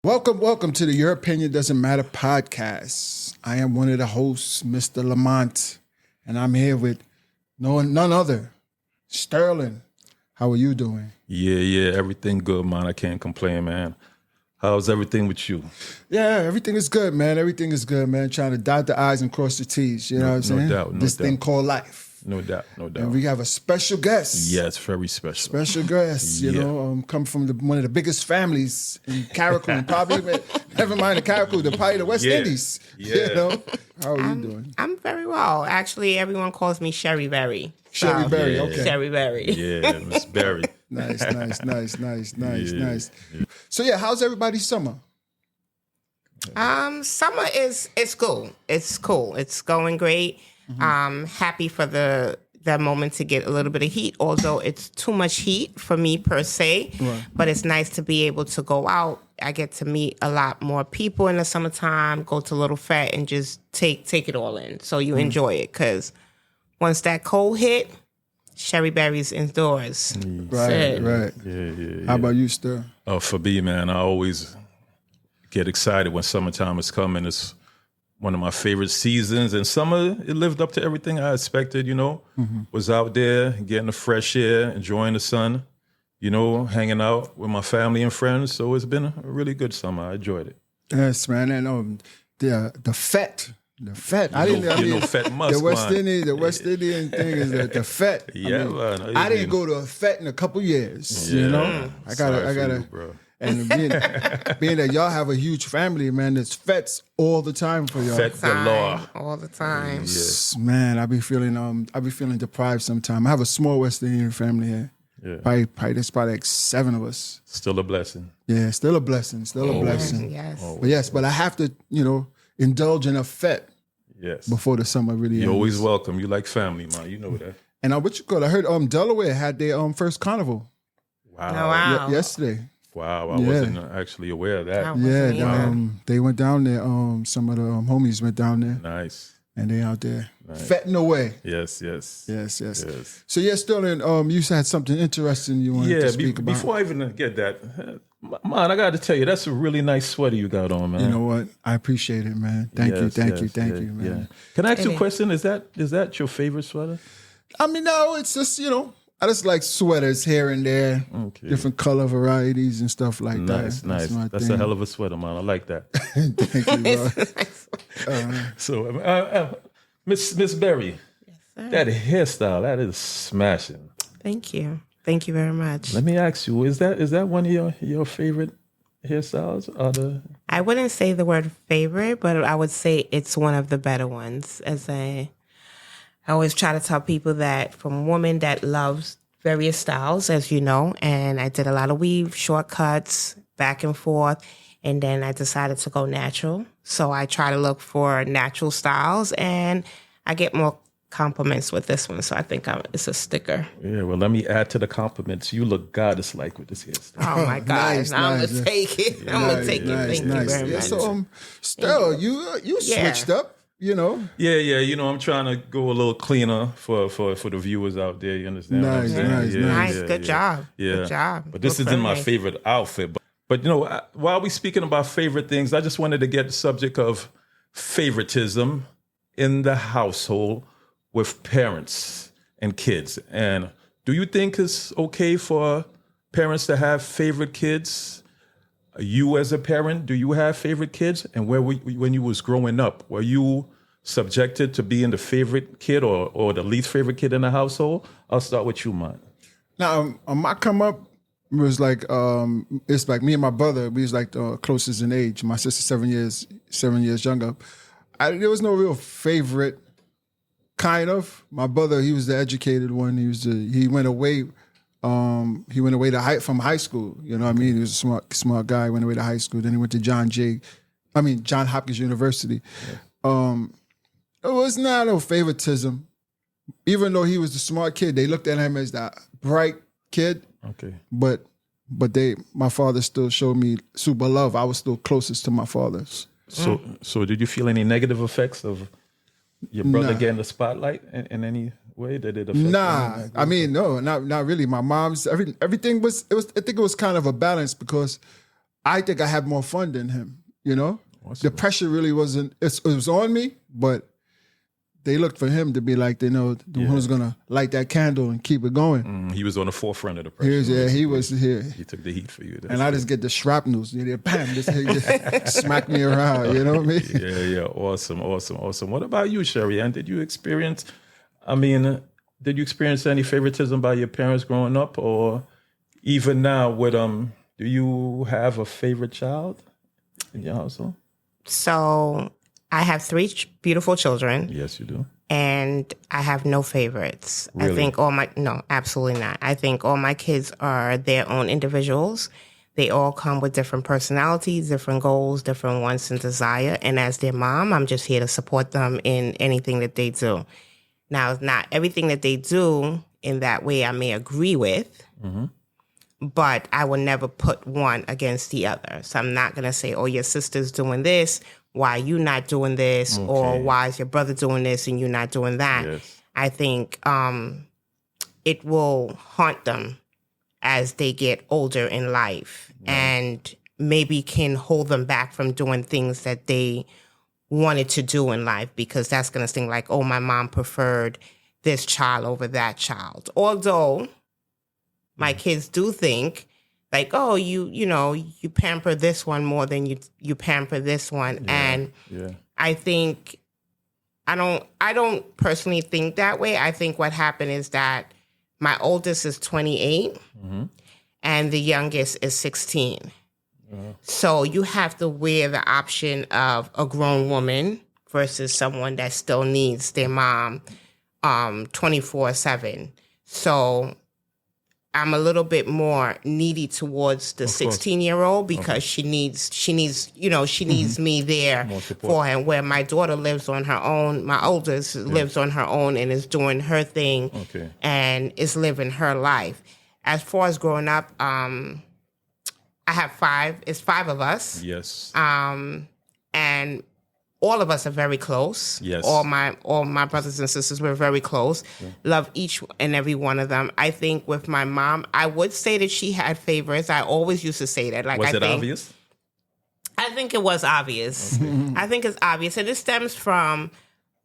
Welcome to the Your Opinion Doesn't Matter podcast. I am one of the hosts, Mr. Lamont, and I'm here with none other, Sterling. How are you doing? Yeah, everything good, man. I can't complain, man. How's everything with you? Yeah, everything is good, man. Everything is good, man. Trying to dot the I's and cross the T's, you know what I'm saying? No doubt. This thing called life. No doubt. And we have a special guest. Yes, very special. Special guest, you know, come from one of the biggest families in Carriacou, probably, never mind the Carriacou, probably the West Indies. Yeah. You know? How are you doing? I'm very well. Actually, everyone calls me Sherry Berry. Sherry Berry, okay. Sherry Berry. Yeah, Miss Berry. Nice. So yeah, how's everybody's summer? Summer it's cool. It's cool. It's going great. Happy for the moment to get a little bit of heat, although it's too much heat for me per se. Right. But it's nice to be able to go out. I get to meet a lot more people in the summertime, go to Little Fete and just take it all in. So you enjoy it, because once that cold hit, Sherry Berry's indoors. Right. Yeah. How about you, Stir? For me, man, I always get excited when summertime is coming. It's one of my favorite seasons. And summer, it lived up to everything I expected, you know. Was out there, getting the fresh air, enjoying the sun, you know, hanging out with my family and friends. So it's been a really good summer. I enjoyed it. Yes, man. And the fete. The fete. Fete must, the West Indian thing is the fete. Yeah, man. I didn't go to a fete in a couple years. Yeah. You know, I gotta, bro. And being that y'all have a huge family, man, there's fetes all the time for y'all. Fete galore. All the time. Yes. Man, I be feeling deprived sometimes. I have a small West Indian family here. Yeah. Probably there's probably like 7 of us. Still a blessing. Yeah, still a blessing. Yes. But I have to, you know, indulge in a fete Yes. before the summer really ends. You're always welcome. You like family, man. You know that. And I heard Delaware had their first carnival. Oh, wow. Yesterday. Wow, I wasn't actually aware of that. They went down there. Some of the homies went down there. Nice. And they out there fetting away. Yes. So yeah, Sterling, you had something interesting you wanted to speak about. Before I even get that, man, I got to tell you, that's a really nice sweater you got on, man. You know what? I appreciate it, man. Thank you, man. Yeah. Can I ask you a question? Is that your favorite sweater? I mean, no, it's just, you know, I just like sweaters here and there, different color varieties and stuff like that. Nice. That's a hell of a sweater, man. I like that. Thank you, bro. So, Miss Berry, Yes, sir. that hairstyle, that is smashing. Thank you. Thank you very much. Let me ask you, is that one of your favorite hairstyles? I wouldn't say the word favorite, but I would say it's one of the better ones. I always try to tell people that from a woman that loves various styles, as you know, and I did a lot of weave, short cuts, back and forth, and then I decided to go natural. So I try to look for natural styles, and I get more compliments with this one. So I think it's a sticker. Yeah, well, let me add to the compliments. You look goddess-like with this hairstyle. Oh my gosh! I'm gonna take it. I'm gonna take it. Thank you very much. So, Sterl, you switched up. You know, yeah. You know, I'm trying to go a little cleaner for the viewers out there. You understand? Nice. Good job. Yeah. Good job. But this isn't my favorite outfit. But you know, while we speaking about favorite things, I just wanted to get the subject of favoritism in the household with parents and kids. And do you think it's okay for parents to have favorite kids? You as a parent, do you have favorite kids? And when you was growing up, were you subjected to being the favorite kid or the least favorite kid in the household? I'll start with you, man. Now, my come up was like, it's like me and my brother, we was like the closest in age. My sister 7 years younger. There was no real favorite, kind of. My brother, he was the educated one. He went away. He went away from high school. You know what I mean? He was a smart guy. Went away to high school. Then he went to John Hopkins University. Yeah. It was not no favoritism. Even though he was the smart kid, they looked at him as that bright kid. Okay. But my father still showed me super love. I was still closest to my father's. So did you feel any negative effects of your brother getting the spotlight in any way? Did it affect you? I mean, no, not really. My mom's everything was. I think it was kind of a balance because I think I had more fun than him. You know, Awesome. the pressure really wasn't. It was on me, but they looked for him to be like, the one who's gonna light that candle and keep it going. He was on the forefront of the pressure. He was here. He took the heat for you. That's And I just get the shrapnels. Bam, just smack me around. You know what I mean? Yeah. Awesome. What about you, Sherry Ann? Did you experience any favoritism by your parents growing up, or even now? Do you have a favorite child in your household? So I have three beautiful children. Yes, you do. And I have no favorites. Really? I think no, absolutely not. I think all my kids are their own individuals. They all come with different personalities, different goals, different wants and desire. And as their mom, I'm just here to support them in anything that they do. Now, not everything that they do in that way I may agree with, but I will never put one against the other. So I'm not going to say, oh, your sister's doing this, why are you not doing this? Okay. Or why is your brother doing this and you're not doing that? Yes. I think it will haunt them as they get older in life and maybe can hold them back from doing things that they wanted to do in life, because that's going to seem like, oh, my mom preferred this child over that child. Although my kids do think like, oh, you pamper this one more than you pamper this one. And I think I don't personally think that way. I think what happened is that my oldest is 28 and the youngest is 16. So you have to weigh the option of a grown woman versus someone that still needs their mom 24/7. So I'm a little bit more needy towards the 16-year-old because she needs me there for her. Where my daughter lives on her own, my oldest lives on her own and is doing her thing and is living her life. As far as growing up, I have 5. It's 5 of us. Yes. And all of us are very close. Yes. All my brothers and sisters were very close. Yeah. Love each and every one of them. I think with my mom, I would say that she had favorites. I always used to say that. Was it obvious? I think it was obvious. I think it's obvious. And it stems from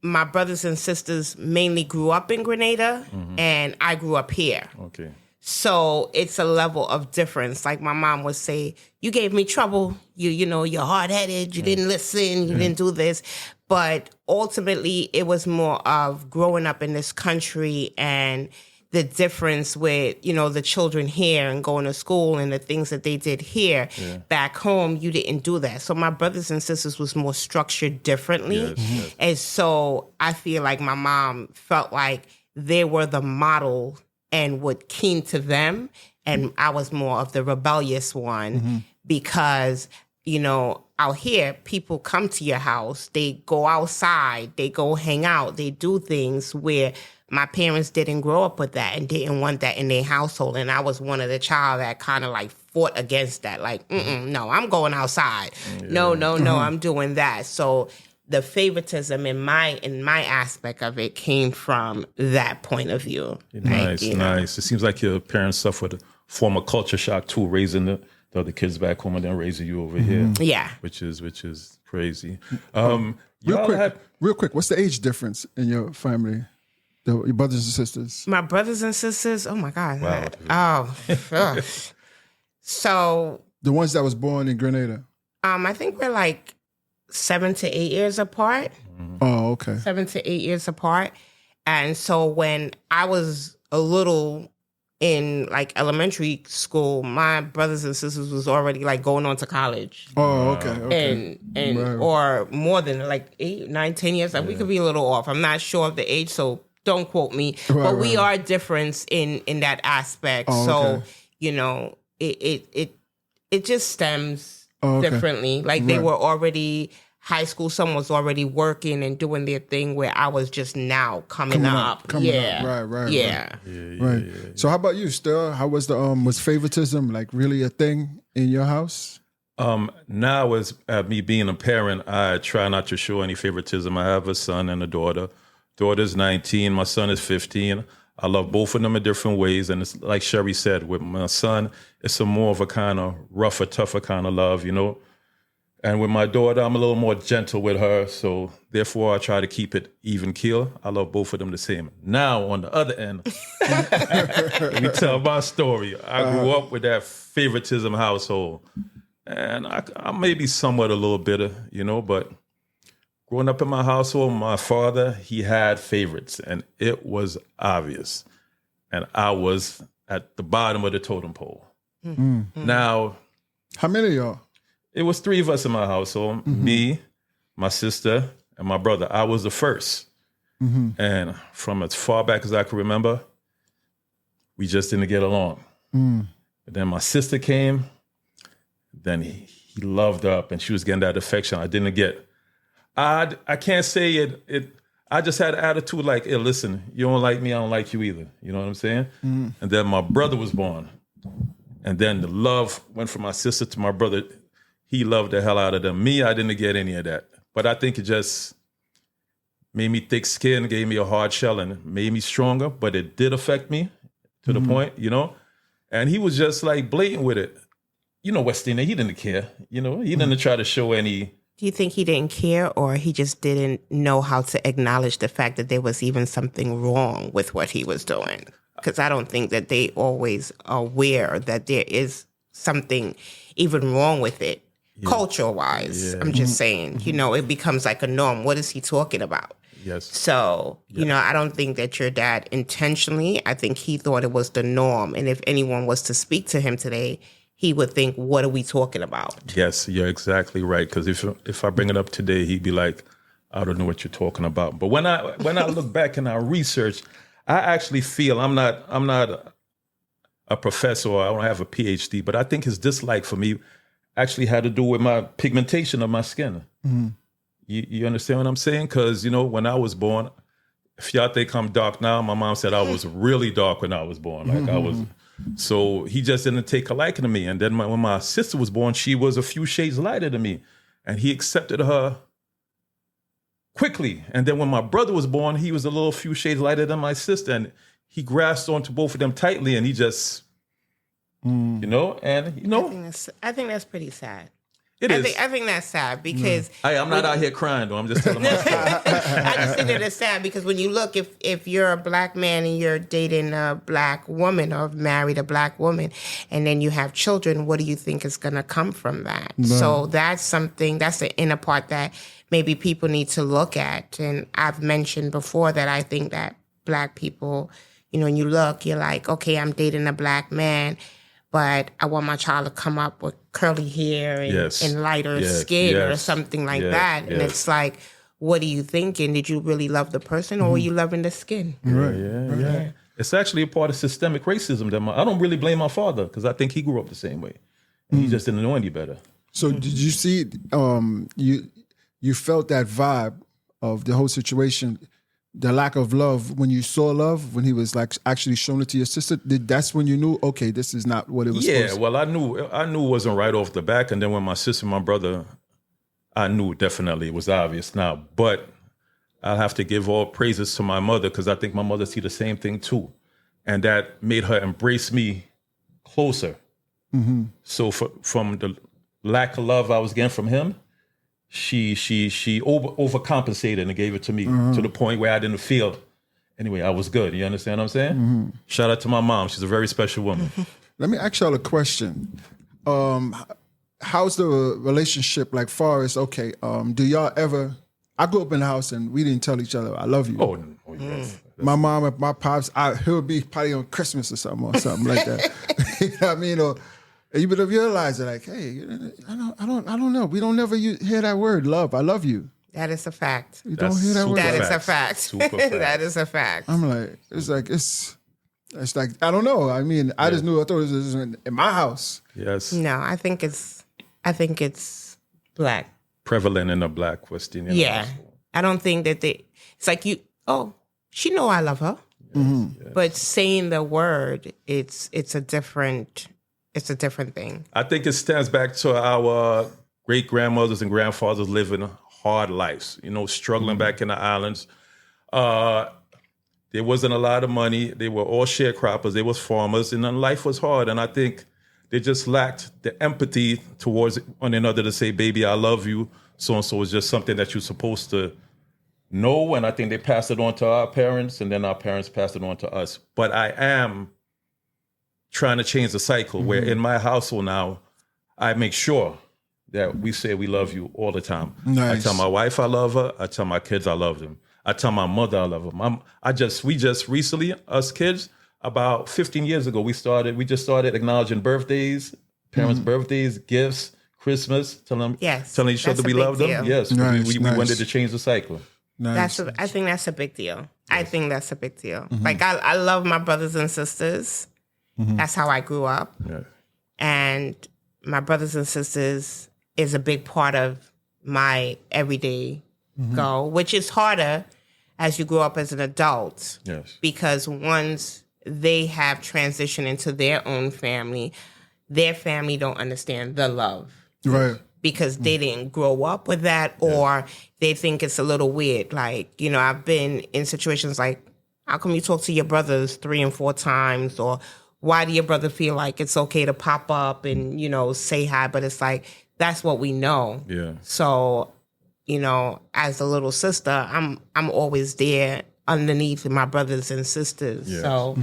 my brothers and sisters mainly grew up in Grenada and I grew up here. Okay. So it's a level of difference. Like my mom would say, you gave me trouble. You're hard-headed. You didn't listen. You didn't do this. But ultimately, it was more of growing up in this country and the difference with, the children here and going to school and the things that they did here. Yeah. Back home, you didn't do that. So my brothers and sisters was more structured differently. Yes. And so I feel like my mom felt like they were the model and would keen to them. And I was more of the rebellious one because, out here, people come to your house, they go outside, they go hang out, they do things where my parents didn't grow up with that and didn't want that in their household. And I was one of the child that kind of like fought against that. Like, no, I'm going outside. Yeah. No, I'm doing that. So the favoritism in my aspect of it came from that point of view. Nice. It seems like your parents suffered a form of culture shock too, raising the other kids back home and then raising you over here. Yeah, which is crazy. Real quick, what's the age difference in your family? Your brothers and sisters? My brothers and sisters. Oh my God! Wow. So the ones that was born in Grenada. I think we're like 7 to 8 years apart. Oh, okay. 7 to 8 years apart. And so when I was a little in like elementary school, my brothers and sisters was already like going on to college. Oh, okay. And right. Or more than like 8, 9, 10 years. Like we could be a little off. I'm not sure of the age, so don't quote me. Right, but we are different in that aspect. Oh, so, it just stems differently. Like they were already high school, someone was already working and doing their thing where I was just now coming up. Right. Yeah. So how about you, Stir? How was was favoritism like really a thing in your house? Now as me being a parent, I try not to show any favoritism. I have a son and a daughter. Daughter's 19, my son is 15. I love both of them in different ways. And it's like Sherry said, with my son, it's a more of a kind of rougher, tougher kind of love, And with my daughter, I'm a little more gentle with her. So therefore, I try to keep it even keel. I love both of them the same. Now, on the other end, let me tell my story. I grew up with that favoritism household. And I may be somewhat a little bitter, but growing up in my household, my father, he had favorites, and it was obvious. And I was at the bottom of the totem pole. Mm-hmm. Now, how many of y'all? It was 3 of us in my household, me, my sister, and my brother. I was the first. Mm-hmm. And from as far back as I can remember, we just didn't get along. Mm. But then my sister came, then he loved up, and she was getting that affection I didn't get. I can't say it. I just had an attitude like, hey, listen, you don't like me, I don't like you either. You know what I'm saying? Mm. And then my brother was born. And then the love went from my sister to my brother. He loved the hell out of them. Me, I didn't get any of that. But I think it just made me thick skin, gave me a hard shell, and made me stronger. But it did affect me to the point, And he was just like blatant with it. Westina, he didn't care. He didn't try to show any. Do you think he didn't care, or he just didn't know how to acknowledge the fact that there was even something wrong with what he was doing? Because I don't think that they always are aware that there is something even wrong with it, culture-wise. Yeah. I'm just saying, it becomes like a norm. What is he talking about? Yes. So, I don't think that your dad intentionally, I think he thought it was the norm. And if anyone was to speak to him today, he would think, what are we talking about? Yes, you're exactly right. Because if I bring it up today, he'd be like, I don't know what you're talking about. But when I look back and I research, I actually feel I'm not a professor, or I don't have a PhD, but I think his dislike for me actually had to do with my pigmentation of my skin. Mm-hmm. You understand what I'm saying? Because, when I was born, if y'all think I'm dark now, my mom said I was really dark when I was born. Like I was. So he just didn't take a liking to me. And then when my sister was born, she was a few shades lighter than me. And he accepted her quickly. And then when my brother was born, he was a little few shades lighter than my sister. And he grasped onto both of them tightly, and he just, and, I think that's pretty sad. It is. I think that's sad because... I'm not out here crying, though. I'm just telling my story. I just think that it's sad because when you look, if you're a black man and you're dating a black woman or married a black woman, and then you have children, what do you think is going to come from that? No. So that's the inner part that maybe people need to look at. And I've mentioned before that I think that black people, when you look, you're like, okay, I'm dating a black man, but I want my child to come up with curly hair and lighter skin or something like that. And it's like, what are you thinking? Did you really love the person, or were you loving the skin? Right. Yeah. It's actually a part of systemic racism. I don't really blame my father, because I think he grew up the same way. And he just didn't know any better. So did you see, you felt that vibe of the whole situation, the lack of love, when you saw love, when he was like actually showing it to your sister, that's when you knew, okay, this is not what it was supposed to be? Well, I knew it wasn't right off the back. And then when my sister and my brother, I knew definitely it was obvious now. But I'll have to give all praises to my mother, because I think my mother see the same thing too. And that made her embrace me closer. Mm-hmm. So from the lack of love I was getting from him, she overcompensated and gave it to me to the point where I didn't feel. Anyway, I was good. You understand what I'm saying? Mm-hmm. Shout out to my mom. She's a very special woman. Let me ask y'all a question. How's the relationship like far as, okay, do y'all ever, I grew up in the house and we didn't tell each other, I love you. Oh yes. My mom and my pops, he'll be probably on Christmas or something like that. You know what I mean? Or you would have realized it, like, hey, I don't know. We don't never hear that word, love. I love you. That is a fact. You don't hear that word. That is a fact. Super fact. That is a fact. I'm like, it's like I don't know. I mean, I thought it was in my house. Yes. No, I think it's black. Prevalent in the black West Indian. Yeah. Household. I don't think that it's like she know I love her. Mm-hmm. Yes. But saying the word, it's a different thing. I think it stems back to our great-grandmothers and grandfathers living hard lives, struggling back in the islands. There wasn't a lot of money. They were all sharecroppers. They was farmers, and then life was hard. And I think they just lacked the empathy towards one another to say, baby, I love you. So-and-so is just something that you're supposed to know. And I think they passed it on to our parents, and then our parents passed it on to us. But I am trying to change the cycle where in my household now, I make sure that we say we love you all the time. Nice. I tell my wife I love her. I tell my kids I love them. I tell my mother I love them. We just recently, us kids, about 15 years ago, we just started acknowledging birthdays, parents' birthdays, gifts, Christmas, telling each other we love them. Yes, nice, we wanted to change the cycle. Nice. I think that's a big deal. Yes. I think that's a big deal. Like I love my brothers and sisters. That's how I grew up. Yes. And my brothers and sisters is a big part of my everyday goal, which is harder as you grow up as an adult. Yes. Because once they have transitioned into their own family, their family don't understand the love. Right. Because they didn't grow up with that, or they think it's a little weird. Like, you know, I've been in situations like, how come you talk to your brothers 3 and 4 times? Or why do your brother feel like it's okay to pop up and, you know, say hi? But it's like, that's what we know. Yeah. So, you know, as a little sister, I'm always there underneath my brothers and sisters. Yes. So,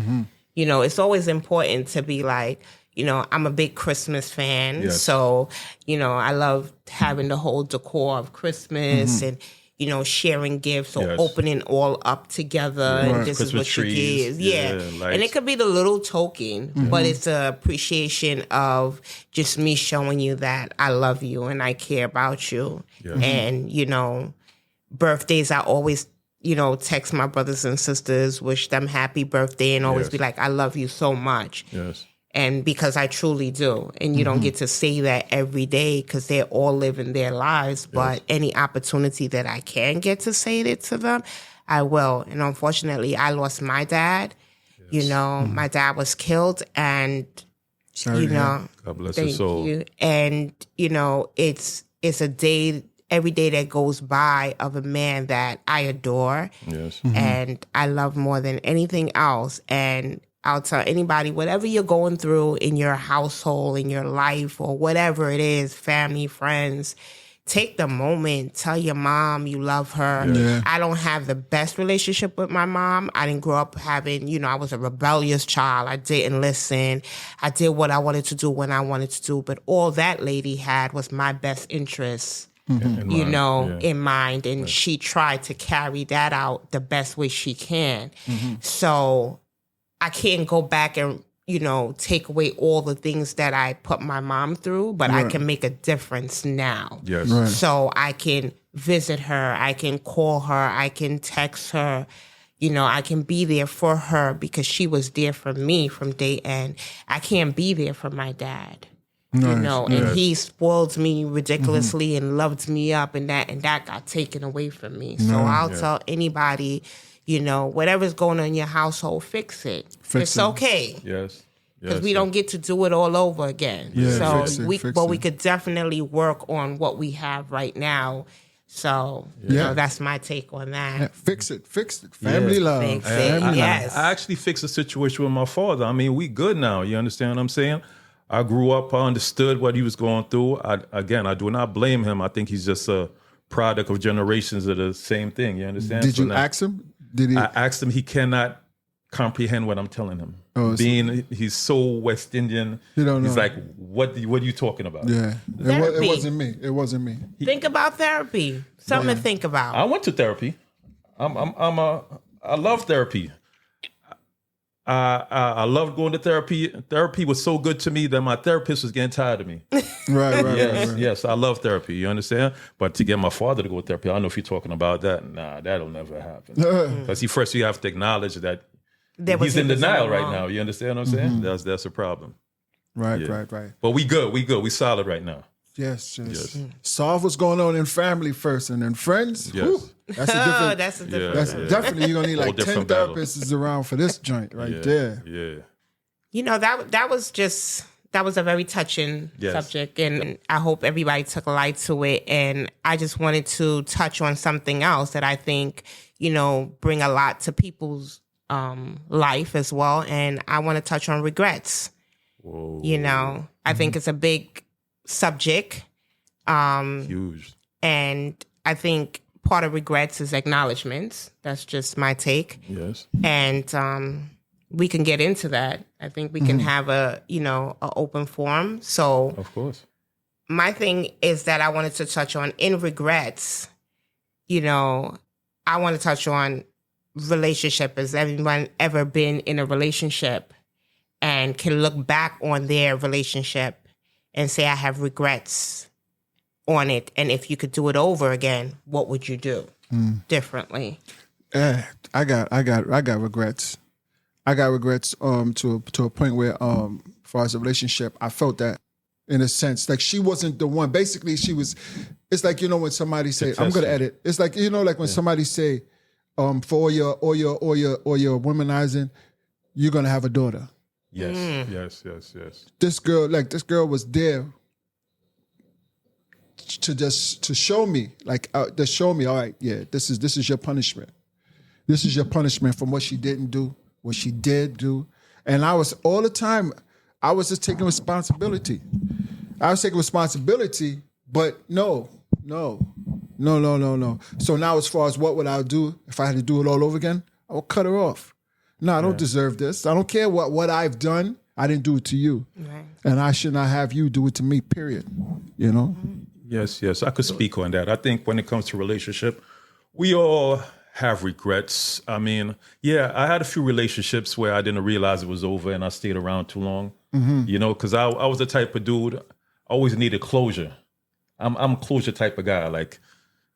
you know, it's always important to be like, you know, I'm a big Christmas fan. Yes. So, you know, I love having the whole decor of Christmas and, you know, sharing gifts or opening all up together. And this Christmas is what you trees. give. Yeah. And it could be the little token, but it's an appreciation of just me showing you that I love you and I care about you. Yes. And, you know, birthdays, I always, you know, text my brothers and sisters, wish them happy birthday, and always be like, I love you so much. Yes. And because I truly do. And you don't get to say that every day because they're all living their lives. But any opportunity that I can get to say it to them, I will. And unfortunately, I lost my dad. You know, my dad was killed. And, Sorry, you know, God bless his soul. you. And, you know, it's a day, every day that goes by of a man that I adore. Yes. And I love more than anything else. And I'll tell anybody, whatever you're going through in your household, in your life, or whatever it is, family, friends, take the moment, tell your mom you love her. Yeah. I don't have the best relationship with my mom. I didn't grow up having, you know, I was a rebellious child. I didn't listen. I did what I wanted to do when I wanted to do. But all that lady had was my best interests, in mind. And she tried to carry that out the best way she can. So I can't go back and, you know, take away all the things that I put my mom through, but I can make a difference now. Yes. Right. So I can visit her, I can call her, I can text her, you know, I can be there for her because she was there for me from day end. I can't be there for my dad. You know, and he spoiled me ridiculously and loved me up, and that got taken away from me. So I'll tell anybody, you know, whatever's going on in your household, fix it. It's okay. Yes. Because we don't get to do it all over again. Yeah, so fix it. we could definitely work on what we have right now. So you know, that's my take on that. Yeah, fix it. Family love. Fix it. Yes. I actually fixed the situation with my father. I mean, we good now. You understand what I'm saying? I grew up, I understood what he was going through. I do not blame him. I think he's just a product of generations of the same thing. You understand? Did you ask him? Did he? I asked him. He cannot comprehend what I'm telling him. He's so West Indian. He don't know. He's like, what are you talking about? Yeah, Therapy. It wasn't me. Think about therapy. Something to think about. I went to therapy. I love therapy. I loved going to therapy. Therapy was so good to me that my therapist was getting tired of me. Right. Yes, I love therapy. You understand? But to get my father to go to therapy, I don't know if you're talking about that. Nah, that'll never happen. Because first you have to acknowledge that he's in denial right now. You understand what I'm saying? That's a problem. Right. But we good. We solid right now. Yes. Solve what's going on in family first, and then friends. Yes. Whew, that's a different. That's a different. That's definitely you're gonna need like 10 different battle. therapists around for this joint right there. Yeah. You know, that was a very touching subject, and I hope everybody took light to it. And I just wanted to touch on something else that I think, you know, bring a lot to people's life as well. And I want to touch on regrets. Whoa. You know, I think it's a big subject. Huge. And I think part of regrets is acknowledgments. That's just my take. Yes. And we can get into that. I think we can have a open forum. So Of course. my thing is that I wanted to touch on in regrets, you know, I want to touch on relationship. Has everyone ever been in a relationship and can look back on their relationship and say, I have regrets on it? And if you could do it over again, what would you do differently? I got regrets. I got regrets to a point where as far as a relationship, I felt that in a sense, like she wasn't the one. Basically, she was. It's like, you know, when somebody say, I'm gonna edit. It's like, you know, like when somebody say, for all your womanizing, you're gonna have a daughter. Yes. Yes. This girl was there to show me, to show me, all right, yeah, this is your punishment. This is your punishment from what she didn't do, what she did do. And I was all the time, I was just taking responsibility. I was taking responsibility, but no. So now as far as what would I do if I had to do it all over again, I would cut her off. No, I don't deserve this. I don't care what I've done. I didn't do it to you. Right. And I should not have you do it to me, period. You know? Yes. I could speak on that. I think when it comes to relationship, we all have regrets. I mean, yeah, I had a few relationships where I didn't realize it was over and I stayed around too long. You know, because I was the type of dude, I always needed closure. I'm a closure type of guy. Like,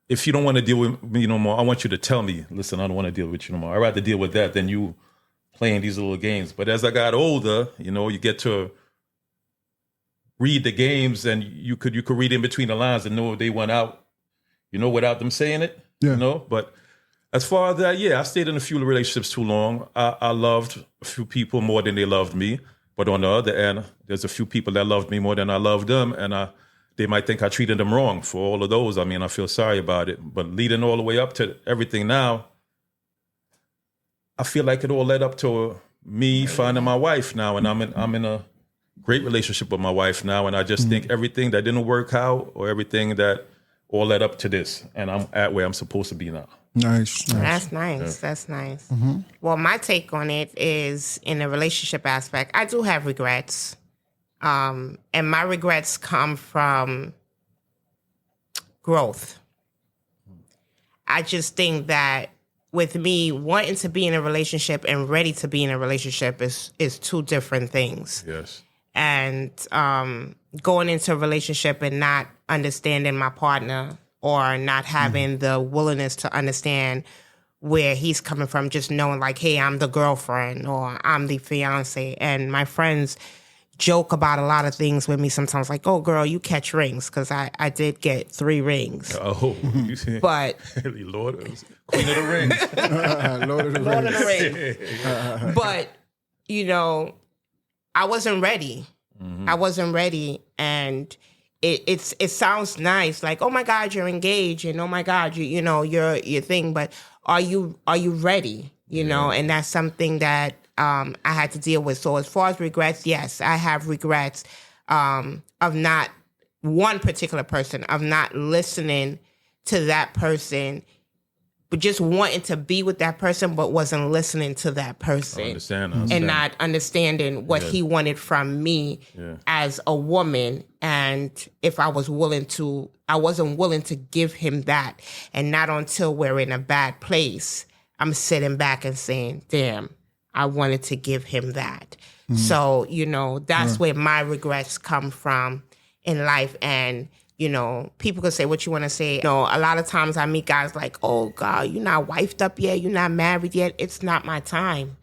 if you don't want to deal with me no more, I want you to tell me, listen, I don't want to deal with you no more. I'd rather deal with that than you playing these little games. But as I got older, you know, you get to read the games and you could read in between the lines and know they went out, you know, without them saying it, you know. But as far as that, yeah, I stayed in a few relationships too long. I loved a few people more than they loved me. But on the other end, there's a few people that loved me more than I loved them. And they might think I treated them wrong. For all of those, I mean, I feel sorry about it. But leading all the way up to everything now, I feel like it all led up to me finding my wife now. And I'm in a great relationship with my wife now. And I just think everything that didn't work out or everything that all led up to this. And I'm at where I'm supposed to be now. Nice. That's nice. Yeah. That's nice. Well, my take on it is in the relationship aspect, I do have regrets. And my regrets come from growth. I just think that with me wanting to be in a relationship and ready to be in a relationship is two different things. Yes. And going into a relationship and not understanding my partner or not having the willingness to understand where he's coming from, just knowing like, hey, I'm the girlfriend or I'm the fiance. And my friends joke about a lot of things with me sometimes, like, oh, girl, you catch rings, because I did get 3 rings. Oh. But Lord, Queen of the Rings. Lord of the Rings. But, you know, I wasn't ready. I wasn't ready. And it sounds nice, like, oh my God, you're engaged, and oh my God, you know, you're your thing, but are you ready? You know, and that's something that I had to deal with. So as far as regrets, yes, I have regrets of not one particular person, of not listening to that person, but just wanting to be with that person, but wasn't listening to that person. I understand. And not understanding what he wanted from me as a woman. And if I wasn't willing to give him that. And not until we're in a bad place, I'm sitting back and saying, damn, I wanted to give him that. So, you know, that's where my regrets come from in life. And, you know, people can say what you want to say. You know, a lot of times I meet guys like, oh, God, you're not wifed up yet. You're not married yet. It's not my time.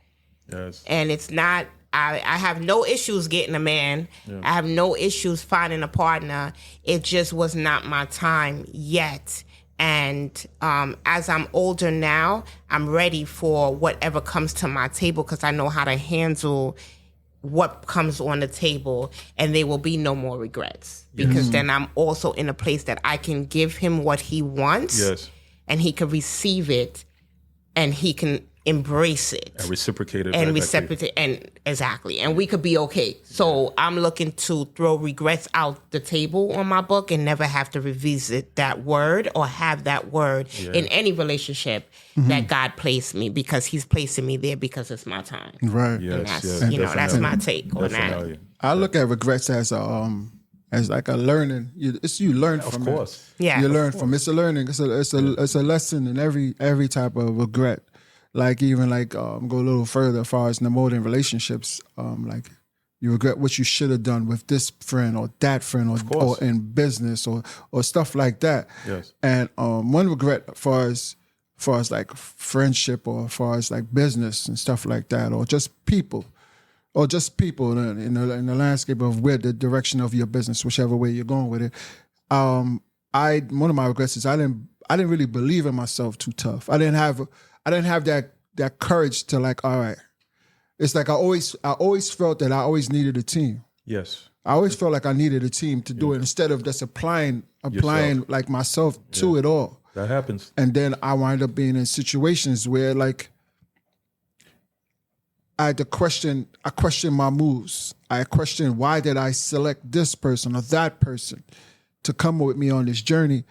Yes. And it's not, I have no issues getting a man. Yeah. I have no issues finding a partner. It just was not my time yet. And as I'm older now, I'm ready for whatever comes to my table because I know how to handle what comes on the table, and there will be no more regrets. Because then I'm also in a place that I can give him what he wants, and he can receive it, and he can embrace it And reciprocate it. and right back to you. reciprocate, and exactly, and we could be okay. So I'm looking to throw regrets out the table on my book and never have to revisit that word or have that word in any relationship that God placed me, because He's placing me there because it's my time. Right. Yes, And that's, yes, that's definitely. my take on that. Definitely. I look at regrets as like a learning. You learn from Of course. it. Yeah, You of learn from it's a learning. It's a lesson in every type of regret. Like even like go a little further as far as in the modern relationships. Like you regret what you should have done with this friend or that friend or in business or stuff like that. Yes. And one regret as far as like friendship or as far as like business and stuff like that, or just people. Or just people in the landscape of where the direction of your business, whichever way you're going with it. One of my regrets is I didn't really believe in myself too tough. I didn't have that courage to like, all right. It's like I always felt that I always needed a team. Yes. I always felt like I needed a team to do it instead of just applying Yourself. like myself to it all. That happens. And then I wind up being in situations where like I question my moves. I question why did I select this person or that person to come with me on this journey,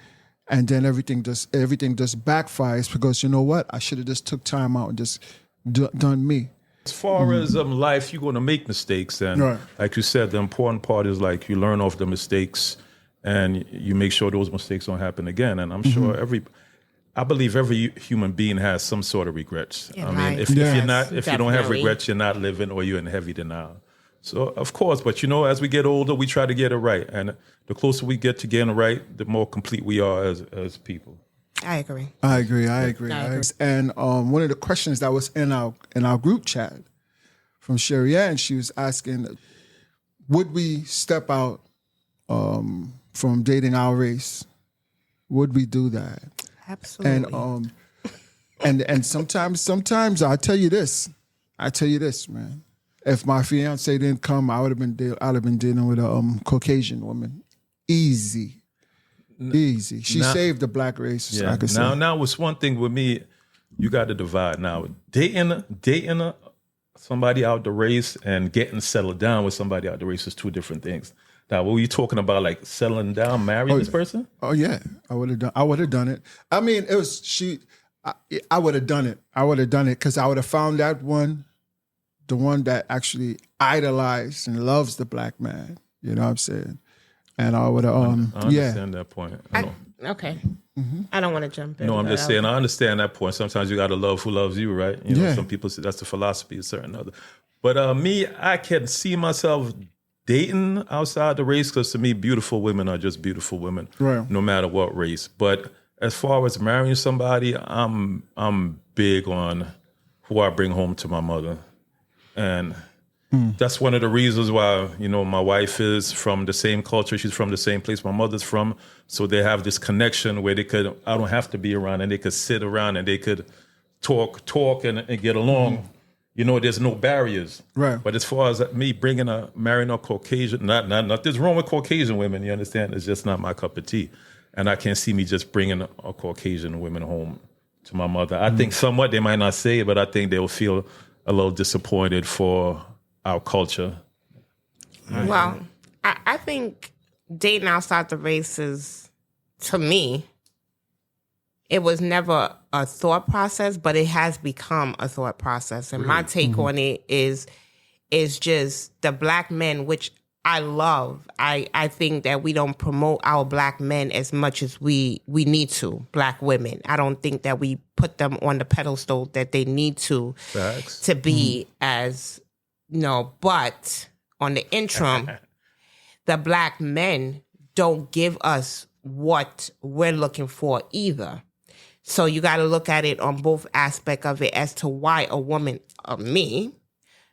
and then everything just backfires because you know what? I should have just took time out and just done me. As far as life, you're going to make mistakes, and Right. like you said, the important part is like you learn off the mistakes, and you make sure those mistakes don't happen again. And I'm sure I believe every human being has some sort of regrets. Yeah, I mean, if Yes, you don't have definitely. regrets, you're not living, or you're in heavy denial. So of course, but as we get older, we try to get it right, and the closer we get to getting it right, the more complete we are as people. I agree. I agree. And one of the questions that was in our group chat from Sherrianne, she was asking, would we step out from dating our race? Would we do that? Absolutely. And sometimes I tell you this, man. If my fiance didn't come, I'd have been dealing with a Caucasian woman. Easy. She saved the black race. So I could say. Now, it's one thing with me. You got to divide now. Dating somebody out the race and getting settled down with somebody out the race is two different things. Now, what were you talking about? Like settling down, marrying this person? Oh yeah, I would have done it. I mean, it was I would have done it. I would have done it because I would have found that one, the one that actually idolized and loves the black man. You know what I'm saying? And I would have. I understand that point. Okay. I don't want to jump in. No, I'm but just saying, I understand that point. Sometimes you got to love who loves you, right? Yeah. Some people say that's the philosophy of certain other. But me, I can see myself dating outside the race because to me, beautiful women are just beautiful women, Right. no matter what race. But as far as marrying somebody, I'm big on who I bring home to my mother. And that's one of the reasons why, my wife is from the same culture. She's from the same place my mother's from. So they have this connection where I don't have to be around, and they could sit around and they could talk and get along. There's no barriers. Right. But as far as me marrying a Caucasian, not there's wrong with Caucasian women, you understand? It's just not my cup of tea. And I can't see me just bringing a Caucasian woman home to my mother. I think somewhat they might not say it, but I think they'll feel a little disappointed for our culture. Well, I think dating outside the race is, to me, it was never a thought process, but it has become a thought process. And my take on it is just the black men, which I love. I think that we don't promote our black men as much as we need to, black women. I don't think that we put them on the pedestal that they need to Facts. to be as, but on the interim, the black men don't give us what we're looking for either. So you got to look at it on both aspects of it as to why a woman, me,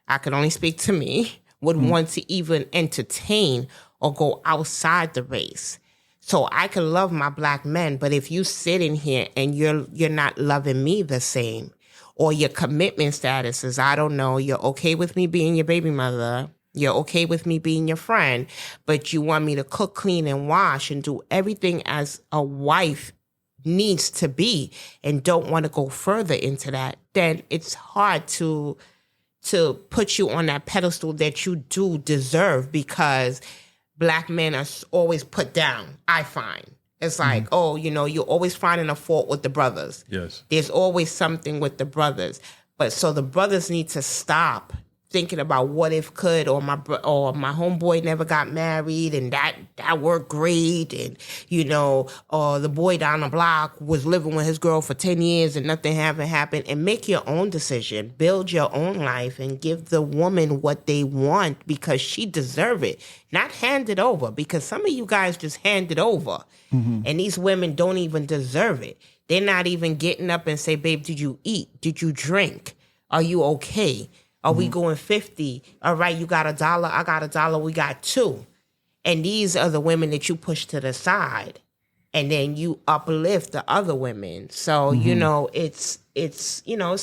I can only speak to me, would want to even entertain or go outside the race. So I can love my black men, but if you sit in here and you're not loving me the same, or your commitment status is, I don't know, you're okay with me being your baby mother, you're okay with me being your friend, but you want me to cook, clean, and wash and do everything as a wife needs to be and don't want to go further into that, then it's hard to put you on that pedestal that you do deserve, because Black men are always put down, I find. It's like, you're always finding a fault with the brothers. Yes. There's always something with the brothers. But so the brothers need to stop thinking about what if could, or my homeboy never got married and that worked great, and or the boy down the block was living with his girl for 10 years and nothing haven't happened. And make your own decision, build your own life, and give the woman what they want, because she deserve it, not hand it over, because some of you guys just hand it over. And these women don't even deserve it. They're not even getting up and say, babe, did you eat? Did you drink? Are you okay? Are we going 50? All right, you got $1, I got $1, we got $2. And these are the women that you push to the side, and then you uplift the other women. So, it's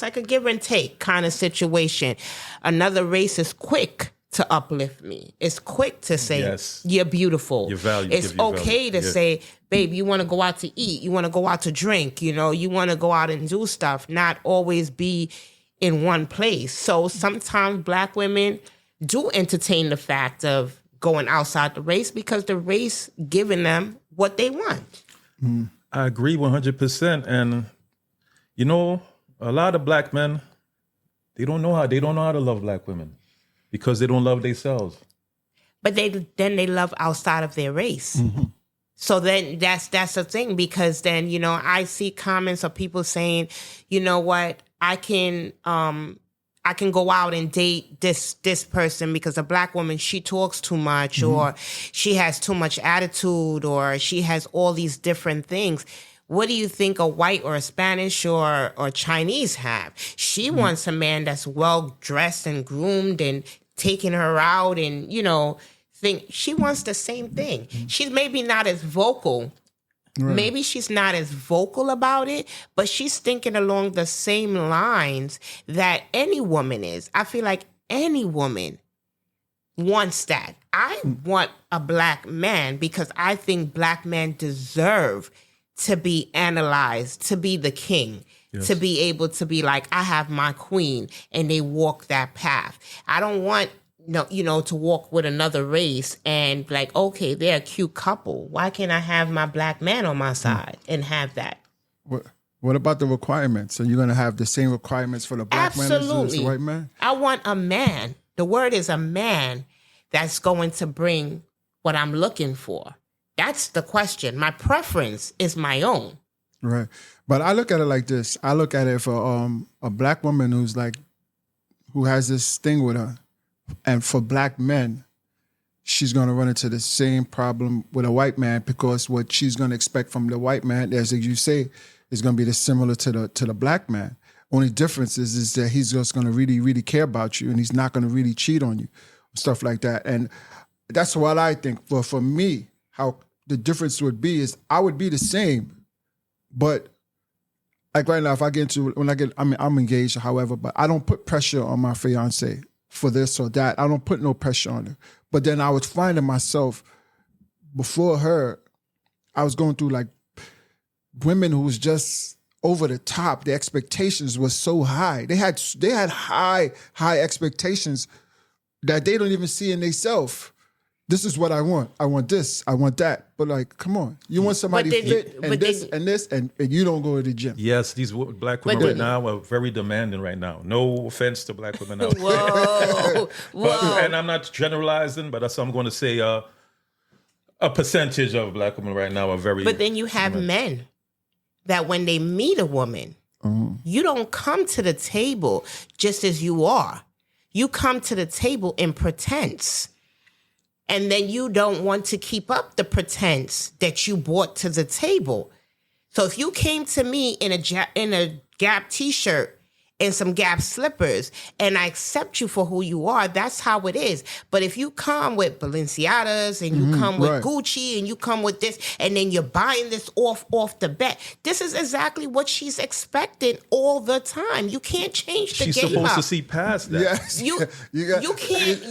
like a give and take kind of situation. Another race is quick to uplift me. It's quick to say, yes, you're beautiful. Your value. It's okay to say, babe, you want to go out to eat. You want to go out to drink. You want to go out and do stuff, not always be in one place. So sometimes Black women do entertain the fact of going outside the race, because the race giving them what they want. I agree 100%. And a lot of Black men, they don't know how to love Black women, because they don't love themselves. But they love outside of their race. So then that's the thing, because then I see comments of people saying, you know what, I can go out and date this person because a Black woman, she talks too much, or she has too much attitude, or she has all these different things. What do you think a white or a Spanish or Chinese have? She wants a man that's well dressed and groomed and taking her out, and think she wants the same thing. She's maybe not as vocal. Right. Maybe she's not as vocal about it, but she's thinking along the same lines that any woman is. I feel like any woman wants that. I want a Black man because I think Black men deserve to be analyzed, to be the king, yes, to be able to be like, I have my queen, and they walk that path. I don't want to walk with another race and like, okay, they're a cute couple. Why can't I have my Black man on my side and have that? What about the requirements? Are you going to have the same requirements for the Black man as the white man? I want a man. The word is a man that's going to bring what I'm looking for. That's the question. My preference is my own. Right. But I look at it like this. I look at it for a Black woman who has this thing with her. And for Black men, she's going to run into the same problem with a white man, because what she's going to expect from the white man, as you say, is going to be similar to the Black man. Only difference is that he's just going to really, really care about you, and he's not going to really cheat on you, stuff like that. And that's what I think. For me, how the difference would be is I would be the same, but like right now, if I get into I'm engaged, however, but I don't put pressure on my fiance for this or that. I don't put no pressure on her. But then I was finding myself, before her, I was going through like women who was just over the top. The expectations were so high. They had high expectations that they don't even see in themselves. This is what I want. I want this. I want that. But like, come on. You want somebody fit and this, and you don't go to the gym. Yes, these Black women right now are very demanding right now. No offense to Black women out there. Whoa. And I'm not generalizing, but that's what I'm going to say. A percentage of Black women right now are very... But then you have men that when they meet a woman, you don't come to the table just as you are. You come to the table in pretense. And then you don't want to keep up the pretense that you brought to the table. So if you came to me in a Gap t-shirt and some Gap slippers, and I accept you for who you are, that's how it is. But if you come with Balenciagas and you come with Gucci and you come with this, and then you're buying this off the bat, this is exactly what she's expecting all the time. You can't change the game. She's supposed to see past that. Yes. You can't.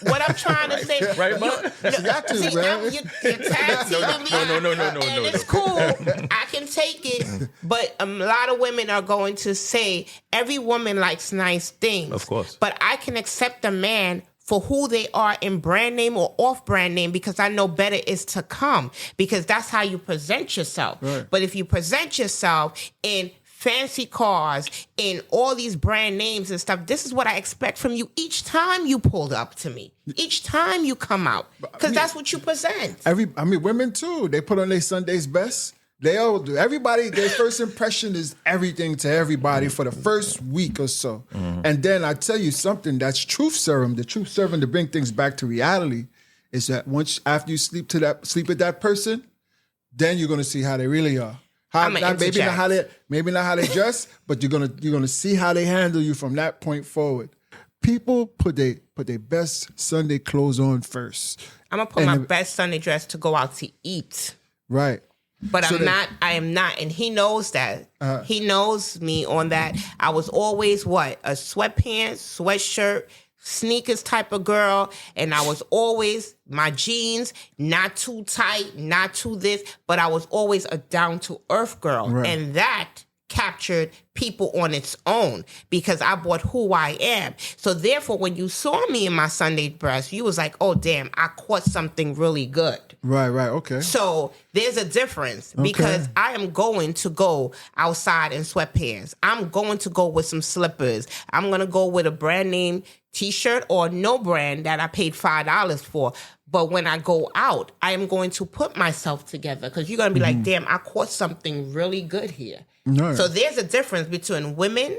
What I'm trying to say, right, man? You got to, man. You're tag teaming me. No. And it's cool. I can can take it, but a lot of women are going to say every woman likes nice things. Of course. But I can accept a man for who they are in brand name or off brand name because I know better is to come, because that's how you present yourself. Right. But if you present yourself in fancy cars, in all these brand names and stuff, this is what I expect from you each time you pulled up to me, each time you come out, because that's what you present. Women too. They put on their Sunday's best. They all do. Everybody, their first impression is everything to everybody for the first week or so. And then I tell you something, that's truth serum. The truth serum to bring things back to reality is that once after you sleep with that person, then you're gonna see how they really are. Maybe not how they dress, but you're gonna see how they handle you from that point forward. People put their best Sunday clothes on first. I'm gonna put my best Sunday dress to go out to eat. Right. But I am not. And he knows that. He knows me on that. I was always a sweatpants, sweatshirt, sneakers type of girl. And I was always my jeans, not too tight, not too this, but I was always a down to earth girl. Right. And that captured people on its own because I bought who I am. So therefore, when you saw me in my Sunday dress, you was like, oh, damn, I caught something really good. Right, okay. So there's a difference because I am going to go outside in sweatpants. I'm going to go with some slippers. I'm going to go with a brand name t-shirt or no brand that I paid $5 for. But when I go out, I am going to put myself together because you're going to be like, damn, I caught something really good here. No. So there's a difference between women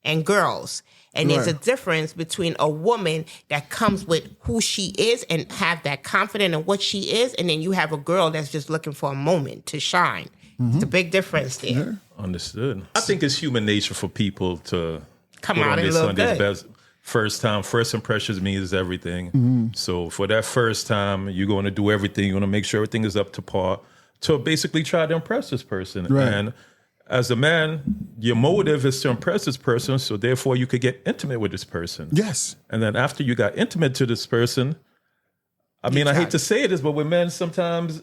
and girls. And there's a difference between a woman that comes with who she is and have that confidence in what she is. And then you have a girl that's just looking for a moment to shine. It's a big difference there. Yeah. Understood. I think it's human nature for people to come out and look good. Best. First impressions means everything. So for that first time, you're going to do everything. You're going to make sure everything is up to par to basically try to impress this person. Right. And as a man, your motive is to impress this person, so therefore you could get intimate with this person. Yes. And then after you got intimate to this person, I hate to say this, but with men, sometimes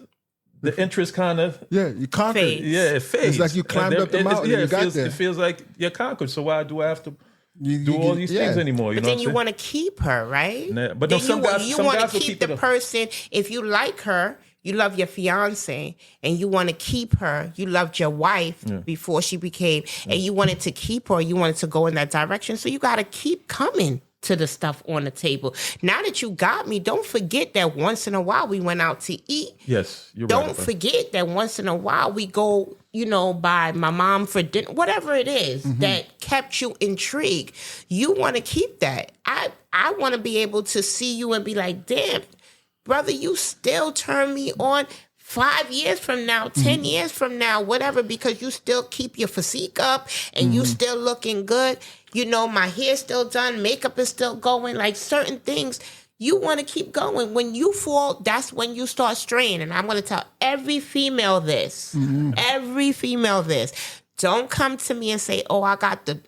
the interest kind of... Yeah, you conquered. Yeah, it fades. It's like you climbed up the mountain and you got there. It feels like you're conquered, so why do I have to do all these things anymore? But then you want to keep her, right? Nah, but then you want to keep the person. If you like her, you love your fiance, and you want to keep her. You loved your wife before she became, and you wanted to keep her. You wanted to go in that direction. So you got to keep coming to the stuff on the table. Now that you got me, don't forget that once in a while we went out to eat. Yes, you're right. Don't forget that once in a while we go, buy my mom for dinner, whatever it is that kept you intrigued. You want to keep that. I want to be able to see you and be like, damn, brother, you still turn me on 5 years from now, 10 years from now, whatever, because you still keep your physique up and you still looking good. My hair's still done, makeup is still going, like certain things. You want to keep going. When you fall, that's when you start straying. And I'm going to tell every female this. Every female this. Don't come to me and say, oh, I got the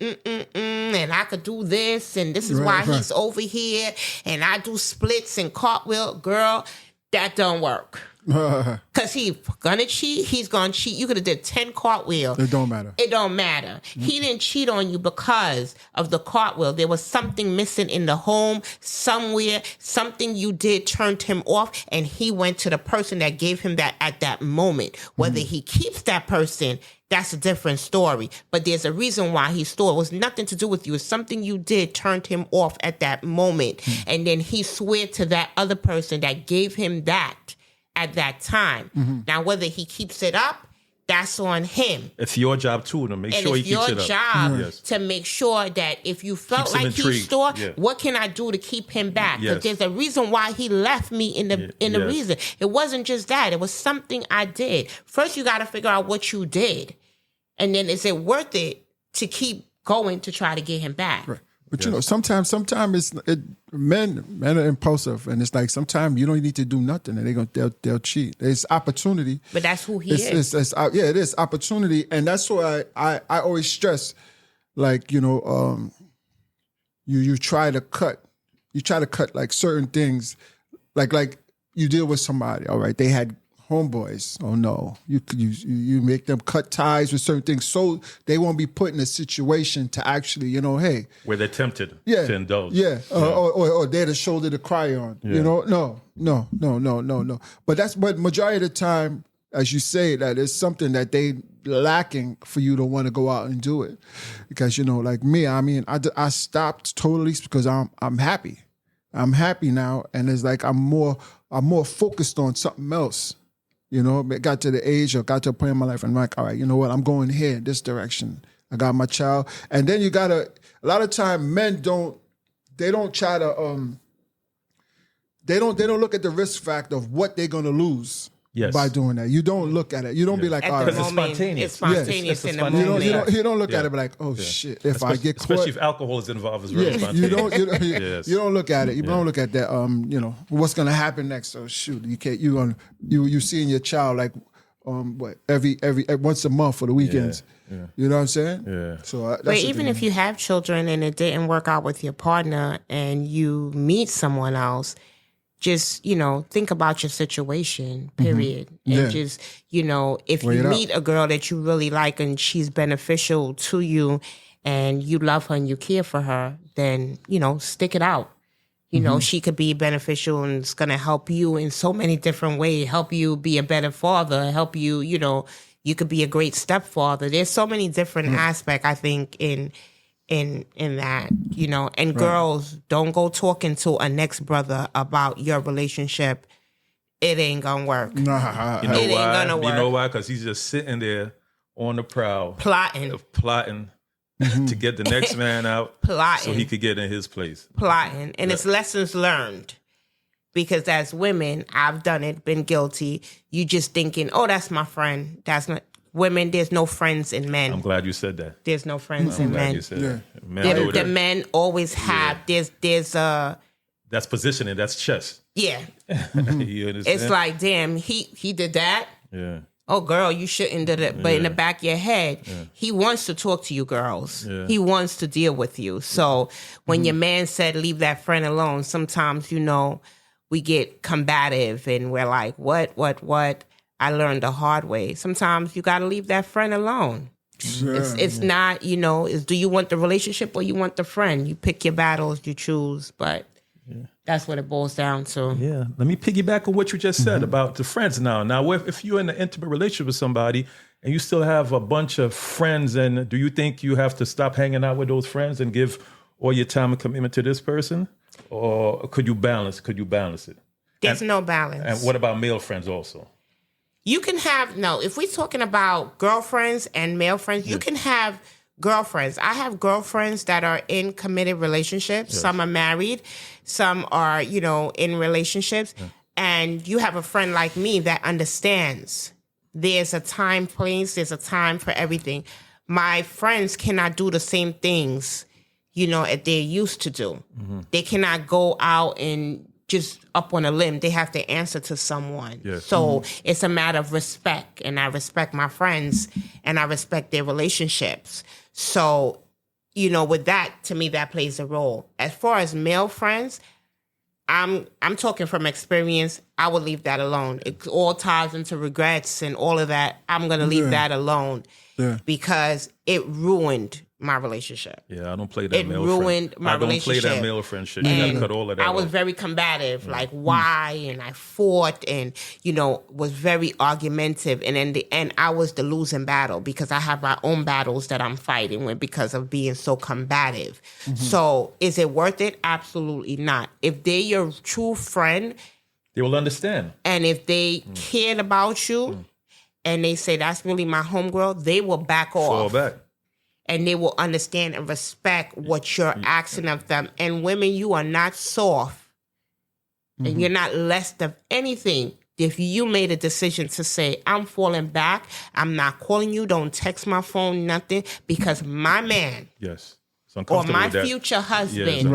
and I could do this, and this is why he's over here, and I do splits and cartwheel. Girl, that don't work. Because he's gonna cheat, he's gonna cheat. You could have did 10 cartwheels. It don't matter. It don't matter. He didn't cheat on you because of the cartwheel. There was something missing in the home somewhere. Something you did turned him off, and he went to the person that gave him that at that moment. Whether he keeps that person, that's a different story. But there's a reason why he stole. It was nothing to do with you. It's something you did turned him off at that moment. And then he swore to that other person that gave him that at that time. Now, whether he keeps it up, that's on him. It's your job, too, to make sure he keeps it up. It's your job to make sure that if you felt like he stole, what can I do to keep him back? Because there's a reason why he left me in the reason. It wasn't just that. It was something I did. First, you got to figure out what you did. And then is it worth it to keep going to try to get him back? Right. But sometimes men are impulsive, and it's like sometimes you don't need to do nothing, and they'll cheat. It's opportunity. But that's who he is. It is opportunity, and that's why I always stress, like you try to cut like certain things, like you deal with somebody. All right, they had homeboys. Oh no, you make them cut ties with certain things so they won't be put in a situation to actually, hey, where they're tempted yeah, to indulge. Yeah, or they're the shoulder to cry on. Yeah. No. But majority of the time, as you say, that is something that they lacking for you to want to go out and do it. Because like me, I mean, I stopped totally because I'm happy. I'm happy now, and it's like I'm more focused on something else. It got to the age or got to a point in my life, and I'm like, all right, you know what? I'm going here, this direction. I got my child, and then a lot of time men don't try to they don't look at the risk factor of what they're gonna lose. Yes. By doing that, you don't look at it. You don't be like, all right, because it's spontaneous. It's spontaneous in the moment. You don't look at it like, oh shit, if I get caught, especially if alcohol is involved, it's really spontaneous. You don't look at it. You don't look at that. What's gonna happen next? So shoot, you can't. You seeing your child like, every once a month for the weekends. Yeah. You know what I'm saying? Yeah. So, but even if you have children and it didn't work out with your partner, and you meet someone else, just, think about your situation, period. Mm-hmm. And just, if you meet a girl that you really like and she's beneficial to you and you love her and you care for her, then, stick it out. She could be beneficial and it's going to help you in so many different ways, help you be a better father, help you, you could be a great stepfather. There's so many different aspects, I think, in that, and girls, don't go talking to a next brother about your relationship. It ain't gonna work. Nah, you know it why? Ain't gonna work. You know why? Because he's just sitting there on the prowl, plotting to get the next man out, so he could get in his place. Plotting, and it's lessons learned. Because as women, I've done it, been guilty. You just thinking, oh, that's my friend. That's not. Women, there's no friends in men. I'm glad you said that. There's no friends in men. You said that. The men always have. There's a. That's positioning. That's chess. Yeah. You understand? It's like, damn, he did that. Yeah. Oh, girl, you shouldn't do that. But in the back of your head, he wants to talk to you girls. Yeah. He wants to deal with you. So when your man said, leave that friend alone, sometimes, we get combative and we're like, what? I learned the hard way. Sometimes you got to leave that friend alone. Yeah. It's not, do you want the relationship or you want the friend? You pick your battles, you choose, but that's what it boils down to. Yeah. Let me piggyback on what you just said about the friends now. Now, if you're in an intimate relationship with somebody and you still have a bunch of friends, and do you think you have to stop hanging out with those friends and give all your time and commitment to this person? Or could you balance it? There's no balance. And what about male friends also? You can have, if we're talking about girlfriends and male friends, you can have girlfriends. I have girlfriends that are in committed relationships. Yes. Some are married. Some are, in relationships. Yeah. And you have a friend like me that understands there's a time, place, there's a time for everything. My friends cannot do the same things, that they're used to do. Mm-hmm. They cannot go out and just up on a limb. They have to answer to someone. Yes. So it's a matter of respect, and I respect my friends and I respect their relationships. So, with that, to me, that plays a role. As far as male friends, I'm talking from experience. I would leave that alone. It all ties into regrets and all of that. I'm going to leave that alone because it ruined my relationship. Yeah, I don't play that male friend. It ruined my relationship. I don't play that male friend shit. You gotta cut all of that I was very combative, like why, and I fought and, was very argumentative. And in the end, I was the losing battle because I have my own battles that I'm fighting with because of being so combative. Mm-hmm. So is it worth it? Absolutely not. If they're your true friend, they will understand. And if they cared about you and they say, that's really my homegirl, they will back off. Fall back. And they will understand and respect what you're asking of them. And women, you are not soft. And you're not less of anything. If you made a decision to say, I'm falling back, I'm not calling you, don't text my phone, nothing, because my man or my future husband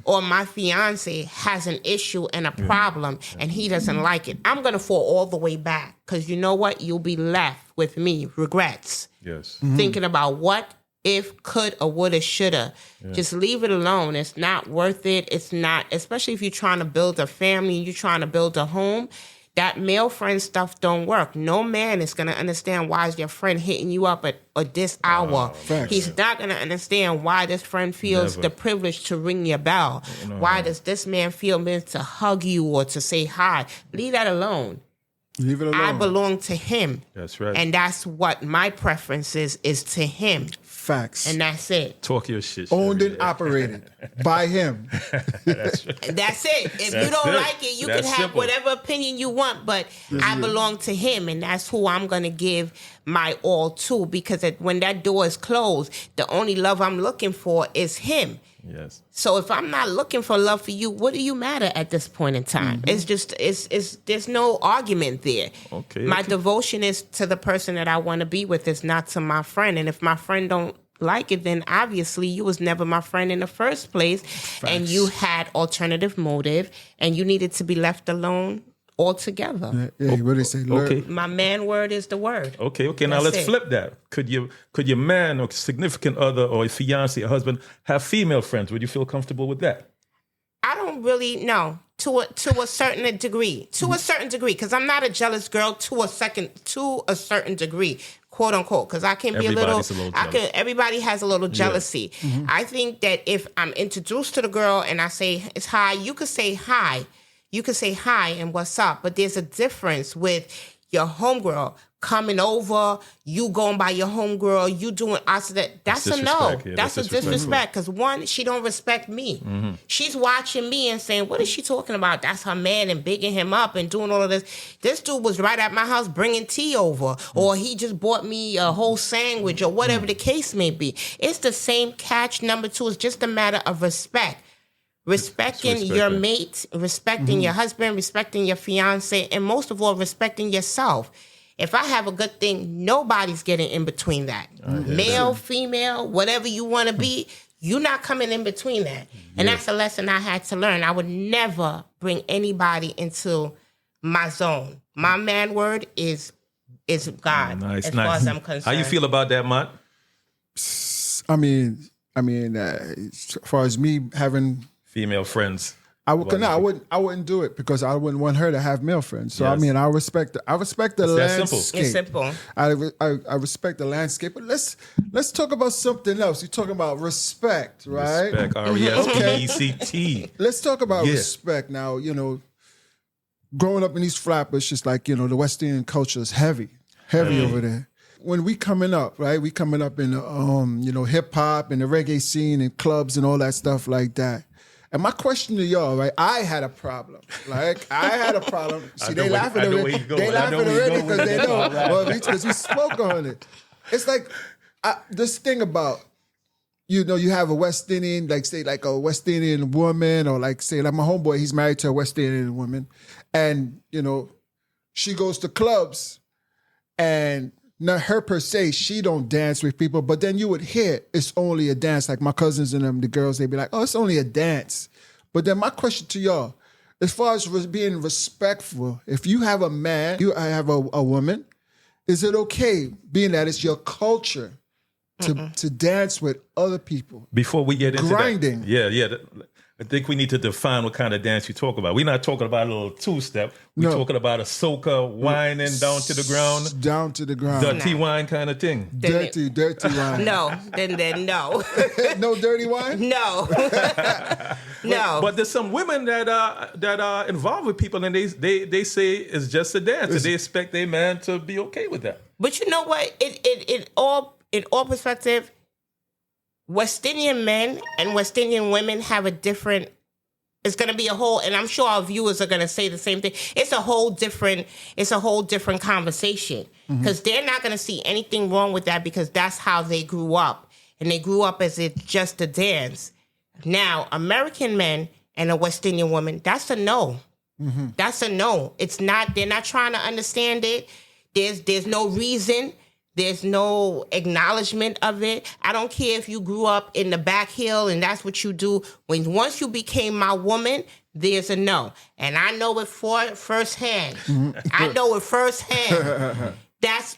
or my fiance has an issue and a problem and he doesn't like it, I'm going to fall all the way back. Because you know what? You'll be left with me, regrets. Yes. Thinking about what, if, could, or woulda, shoulda. Yeah. Just leave it alone. It's not worth it. It's not, especially if you're trying to build a family, you're trying to build a home. that male friend stuff don't work. No man is going to understand why is your friend hitting you up at this hour. He's not going to understand why this friend feels the privilege to ring your bell. Why does this man feel meant to hug you or to say hi? Leave that alone. Leave it alone. I belong to him. That's right. And that's what my preference is to him. Facts. And that's it. Talk your shit. Owned and operated by him. That's it. If you don't like it, you can have whatever opinion you want, but I belong to him, and that's who I'm going to give my all to, because when that door is closed, the only love I'm looking for is him. Yes. So if I'm not looking for love for you, what do you matter at this point in time? It's just, there's no argument there. Okay. My devotion is to the person that I want to be with. It's not to my friend. And if my friend don't like it, then obviously you was never my friend in the first place. Facts. And you had alternative motive and you needed to be left alone altogether. Yeah, what they say? Okay. My man word is the word. Okay. Now That's let's it. flip that. Could your man or significant other or a fiance or husband have female friends? Would you feel comfortable with that? I don't really know to a certain degree. To a certain degree, because I'm not a jealous girl. To a certain degree, quote unquote. Because I can be Everybody's a little jealous. Everybody has a little jealousy. I think that if I'm introduced to the girl and I say it's hi, you could say hi. You could say hi and what's up, but there's a difference with your homegirl coming over, you going by your homegirl, you doing that. That's a no. disrespect. Yeah, that's a disrespect. Because one, she don't respect me. She's watching me and saying, what is she talking about? That's her man and bigging him up and doing all of this. This dude was right at my house bringing tea over, or he just bought me a whole sandwich, or whatever the case may be. It's the same catch. Number two, it's just a matter of respect. Respecting your mate, respecting your husband, respecting your fiance, and most of all, respecting yourself. If I have a good thing, nobody's getting in between that. Male, female, whatever you want to be, you're not coming in between that. And that's a lesson I had to learn. I would never bring anybody into my zone. My man word is God, Nice. far as I'm concerned. How you feel about that, Mont? I mean, as far as me having Female friends. I wouldn't do it because I wouldn't want her to have male friends. So Yes. I mean, I respect the that simple. landscape. It's simple. I respect the landscape, but let's talk about something else. You're talking about respect, right? Respect. RESPECT. Let's talk about Yeah. respect now. Growing up in these flappers, just like the West Indian culture is heavy over there. When we coming up, right? We coming up in hip hop and the reggae scene and clubs and all that stuff like that. And my question to y'all, right? I had a problem. See, they laughing already. They laughing already because they know. Well, because we spoke on it. It's like this thing about, you have a West Indian, like a West Indian woman, or like my homeboy, he's married to a West Indian woman. And, she goes to clubs and not her per se, she don't dance with people, but then you would hear it's only a dance. Like my cousins and them, the girls, they'd be like, oh, it's only a dance. But then my question to y'all, as far as being respectful, if you have a man, I have a woman, is it okay, being that it's your culture, to dance with other people? Before we get into grinding. that. Yeah. I think we need to define what kind of dance you talk about. We're not talking about a little two-step. We're talking about a soca, whining down to the ground. Down to the ground. Dirty wine kind of thing. Dirty wine. No, then no. No dirty wine? No. No. But there's some women that are involved with people, and they say it's just a dance, and they expect their man to be okay with that. But you know what? In all perspective, West Indian men and West Indian women have a different. It's going to be a whole, and I'm sure our viewers are going to say the same thing. It's a whole different conversation, because they're not going to see anything wrong with that, because that's how they grew up, and they grew up as it's just a dance. Now, American men and a West Indian woman, that's a no. That's a no. It's not. They're not trying to understand it. There's no reason. There's no acknowledgement of it. I don't care if you grew up in the back hill and that's what you do. Once you became my woman, there's a no. And I know it firsthand. I know it firsthand. That's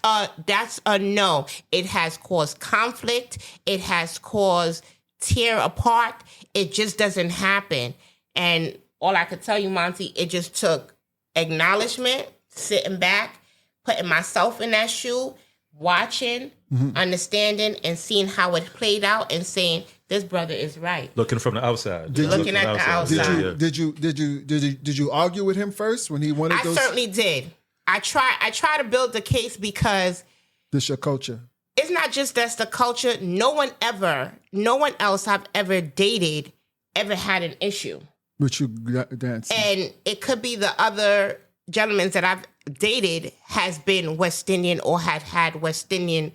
a no. It has caused conflict. It has caused tear apart. It just doesn't happen. And all I could tell you, Monty, it just took acknowledgement, sitting back, putting myself in that shoe, watching, understanding, and seeing how it played out, and saying, "This brother is right." Looking from the outside. Looking at the outside. Did you argue with him first when he wanted those? I certainly did. I try to build the case because This your culture. it's not just that's the culture. No one else I've ever dated ever had an issue. But you dancing. And it could be the other gentlemen that I've dated has been West Indian or had West Indian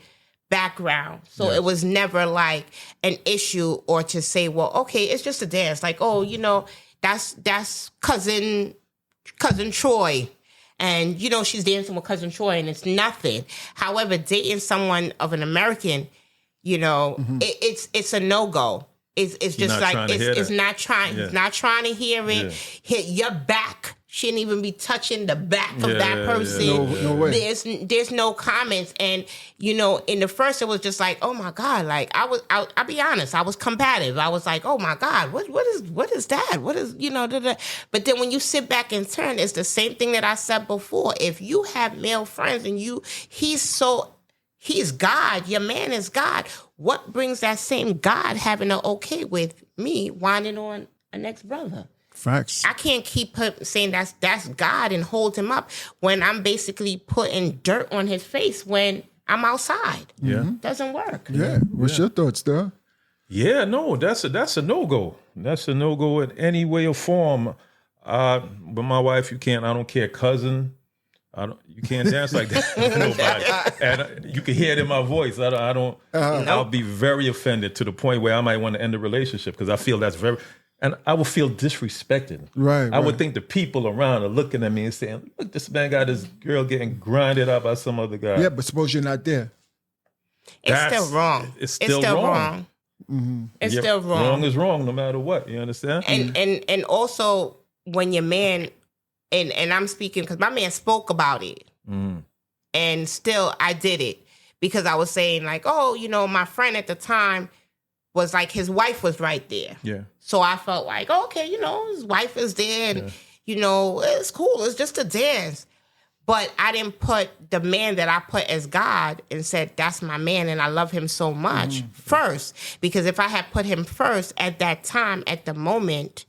background. So it was never like an issue or to say, well, okay, it's just a dance. Like, oh, that's cousin Troy. And, she's dancing with cousin Troy and it's nothing. However, dating someone of an American, it's a no-go. It's just like, it's not trying to hear it. Hit your back. Shouldn't even be touching the back of that person. No way. There's no comments. And, in the first, it was just like, oh my God. Like I'll be honest. I was combative. I was like, oh my God, what is that? What is, da-da. But then when you sit back and turn, it's the same thing that I said before. If you have male friends and he's God, your man is God. What brings that same God having an okay with me whining on an ex-brother? Facts. I can't keep saying that's God and hold him up when I'm basically putting dirt on his face when I'm outside. Yeah. Doesn't work. Yeah. What's your thoughts, though? Yeah, no, that's a no-go. That's a no-go in any way or form. But my wife, I don't care, cousin. You can't dance like that with nobody. And you can hear it in my voice. I'll be very offended to the point where I might want to end the relationship because I feel that's and I will feel disrespected. Right. I would think the people around are looking at me and saying, look, this man got this girl getting grinded up by some other guy. Yeah, but suppose you're not there. It's still wrong. It's still wrong. Mm-hmm. It's still wrong. Wrong is wrong no matter what. You understand? And also when your man, and I'm speaking because my man spoke about it. And still I did it because I was saying like, oh, my friend at the time was like his wife was right there. Yeah. So I felt like, okay, his wife is there and, it's cool. It's just a dance. But I didn't put the man that I put as God and said, that's my man and I love him so much first. Because if I had put him first at that time, at the moment,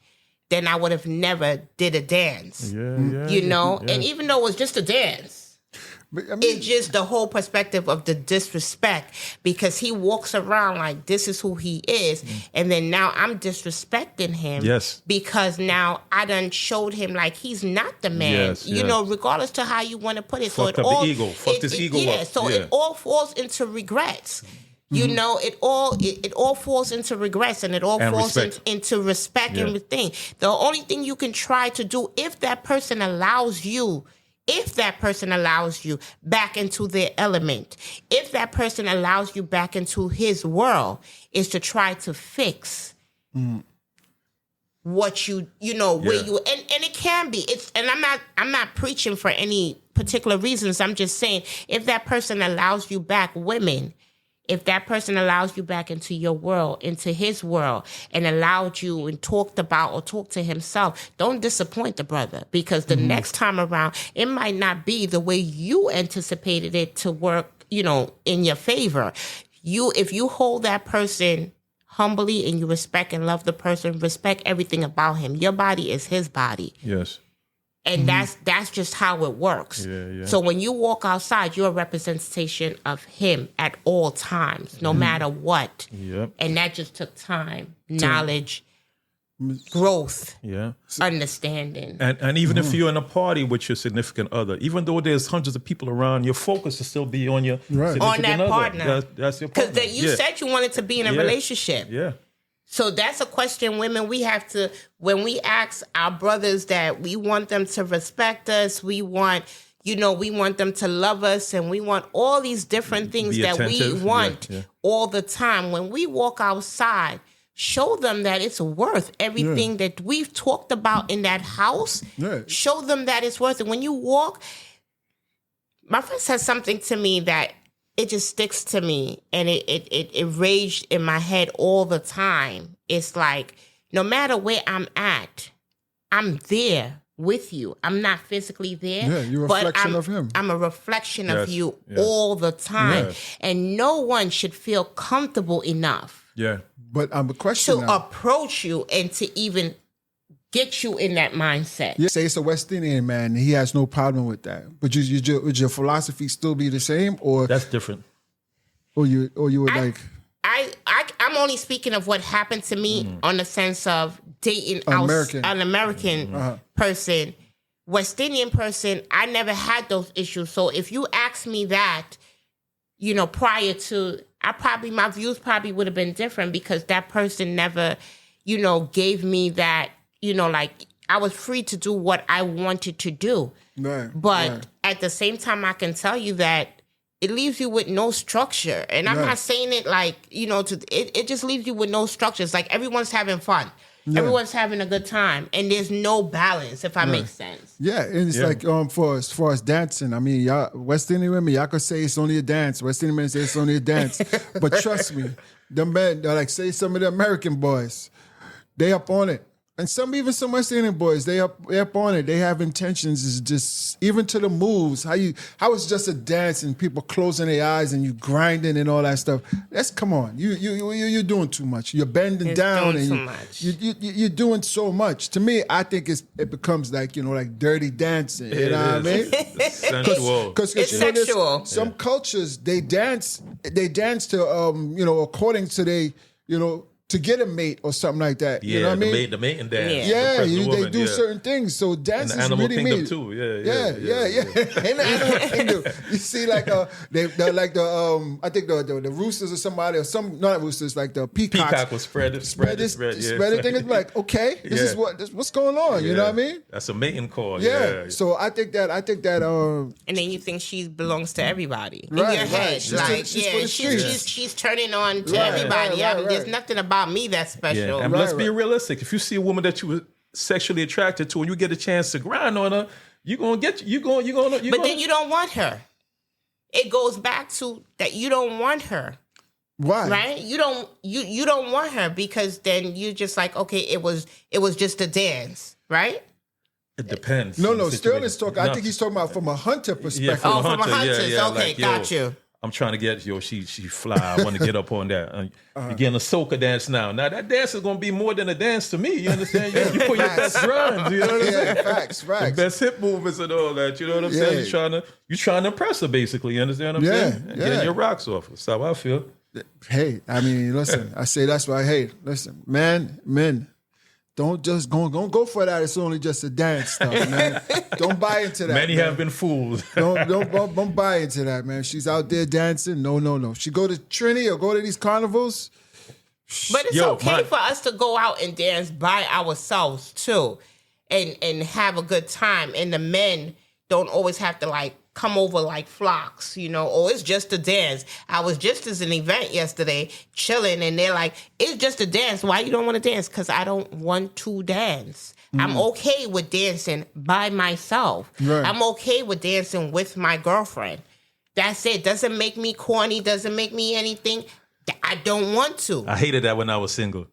then I would have never did a dance. And even though it was just a dance, But, it's just the whole perspective of the disrespect because he walks around like this is who he is. And then now I'm disrespecting him because now I done showed him like he's not the man, regardless to how you want to put it. Fucked so up the ego. Fucked his ego up. So it all falls into regrets. It all falls into regrets and it all falls into respect and everything. The only thing you can try to do if that person allows you back into their element, if that person allows you back into his world, is to try to fix what where you, and it can be, and I'm not preaching for any particular reasons. I'm just saying, if that person allows you back, women, if that person allows you back into your world, into his world, and allowed you and talked about or talked to himself, don't disappoint the brother because the next time around, it might not be the way you anticipated it to work, in your favor. If you hold that person humbly and you respect and love the person, respect everything about him. Your body is his body. Yes. And that's just how it works. So when you walk outside, you're a representation of him at all times, no matter what. And that just took time, knowledge, growth, understanding. And even if you're in a party with your significant other, even though there's hundreds of people around, your focus will still be on your significant on that other. partner. That's your partner. Because you said you wanted to be in a relationship. Yeah. So that's a question women we have to, when we ask our brothers that we want them to respect us, we want them to love us, and we want all these different things that we want all the time. When we walk outside, show them that it's worth everything that we've talked about in that house. Show them that it's worth it. When you walk, my friend said something to me that it just sticks to me, and it raged in my head all the time. It's like, no matter where I'm at, I'm there with you. I'm not physically there. Yeah, you're a but reflection of him. I'm a reflection of Yes, you yes. all the time. Yes. And no one should feel comfortable enough Yeah. But I'm a question to now. approach you and to even get you in that mindset. Yeah, say it's a West Indian man. He has no problem with that. But would your philosophy still be the same, or That's different. you would like I'm only speaking of what happened to me on the sense of dating an American person. West Indian person, I never had those issues. So if you ask me that, prior to, my views probably would have been different because that person never, gave me that, like I was free to do what I wanted to do. right? But right. at the same time, I can tell you that it leaves you with no structure. And I'm not saying it like, it just leaves you with no structure. It's like everyone's having fun. Yeah. Everyone's having a good time. And there's no balance, if that makes sense. Yeah, and it's like for as far as dancing, I mean, y'all West Indian women, y'all could say it's only a dance. West Indian men say it's only a dance. But trust me, the men, like say some of the American boys, they up on it. And even some West Indian boys, they up on it. They have intentions. Is just even to the moves. How it's just a dance and people closing their eyes and you grinding and all that stuff. Come on. You're doing too much. You're bending down and you're doing so much. To me, I think it becomes like like dirty dancing. You know what I mean? It's sensual. Because it's sexual. Some cultures they dance to according to they to get a mate or something like that. Yeah, you know what I mean? The mate and dance. Yeah, The they do certain things. So dance in is the animal really kingdom mean. too. Yeah. In the animal kingdom, you see like they're like the I think the roosters or somebody or some not roosters like the peacocks. Peacock will spread it. Spread it. Thing is like okay, this is what's going on. You know what I mean? That's a mating call. Yeah. So I think that. And then you think she belongs to everybody in your head. She's turning on to everybody. I mean, there's nothing about me that's special. Yeah. And let's be realistic. If you see a woman that you were sexually attracted to and you get a chance to grind on her, you're gonna. But then you don't want her. It goes back to that you don't want her. Why? Right? You don't want her because then you're just like, okay, it was just a dance, right? It depends. No, Sterling's talking. I think he's talking about from a hunter perspective. From a hunter. Yeah, okay, like, got you. I'm trying to get she fly. I want to get up on that. You're getting a soca dance now. Now that dance is going to be more than a dance to me. You understand? You put your best runs. You know what I'm saying? Facts. The best hip movements and all that. You know what I'm saying? You're trying to impress her, basically. You understand what I'm saying? And getting your rocks off. That's how I feel. Hey, I mean, listen. I say that's why. Hey, listen, men. Don't just go for that. It's only just a dance stuff, man. Don't buy into that. Many have been fooled. Don't buy into that, man. She's out there dancing. No. She go to Trini or go to these carnivals. But it's okay for us to go out and dance by ourselves too, and have a good time. And the men don't always have to like come over like flocks, or it's just a dance. I was just as an event yesterday, chilling, and they're like, it's just a dance. Why you don't want to dance? Because I don't want to dance. I'm okay with dancing by myself. Right. I'm okay with dancing with my girlfriend. That's it. Doesn't make me corny. Doesn't make me anything. I don't want to. I hated that when I was single.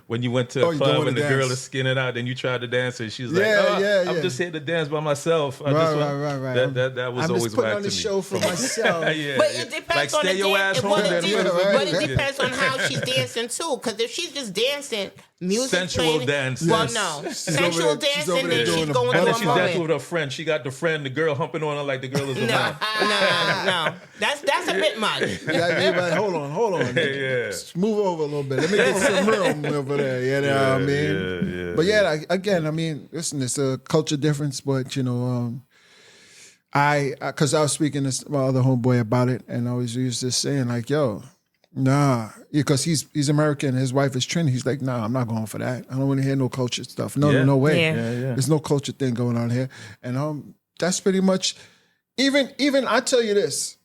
When you went to a club and the girl is skinning out, and you tried to dance, and she's like, I'm just here to dance by myself. Right. That was I'm always just putting whack on the to me. show for myself. But it depends on stay the your ass home. But it depends on how she's dancing too. Because if she's just dancing, music sensual playing, dance. well, no, sensual dancing, then she's going through Unless a she's dancing moment. with her friend, she got the friend, the girl humping on her like the girl is a man. No. That's a bit much. Like, hold on. Yeah. Move over a little bit. Let me get some room over there. You know what I mean? But again, I mean, listen, it's a culture difference, but because I was speaking to my other homeboy about it, and I was just saying like, yo, nah, because he's American, his wife is Trini. He's like, nah, I'm not going for that. I don't want to hear no culture stuff. No way. Yeah. There's no culture thing going on here, and that's pretty much. Even I tell you this.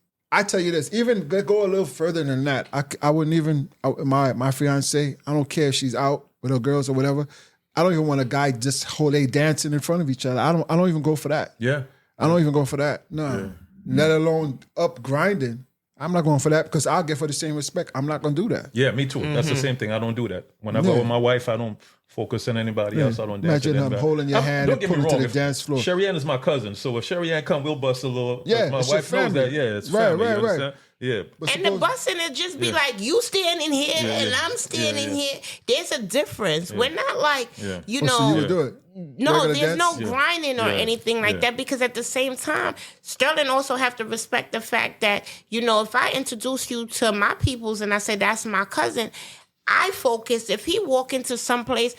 Even go a little further than that. I wouldn't even my fiance. I don't care if she's out with her girls or whatever. I don't even want a guy just whole day dancing in front of each other. I don't even go for that. Yeah. I don't even go for that. No. Yeah. Let alone up grinding. I'm not going for that because I'll give her the same respect. I'm not going to do that. Yeah, me too. That's the same thing. I don't do that. Whenever I'm with my wife, I don't focus on anybody else. I don't dance. Imagine holding your hand and pulling to the dance floor. Sherry Ann is my cousin, so if Sherry Ann come, we'll bust a little. Yeah, my it's wife your knows family. that. Yeah, it's family. You understand? Yeah. And the busing it just be like, you standing here and I'm standing here. There's a difference. We're not like, you know. So you would do it? No, Regular there's dance? no grinding or anything like that, because at the same time, Sterling also have to respect the fact that, you know, if I introduce you to my peoples and I say that's my cousin, I focus, if he walk into someplace,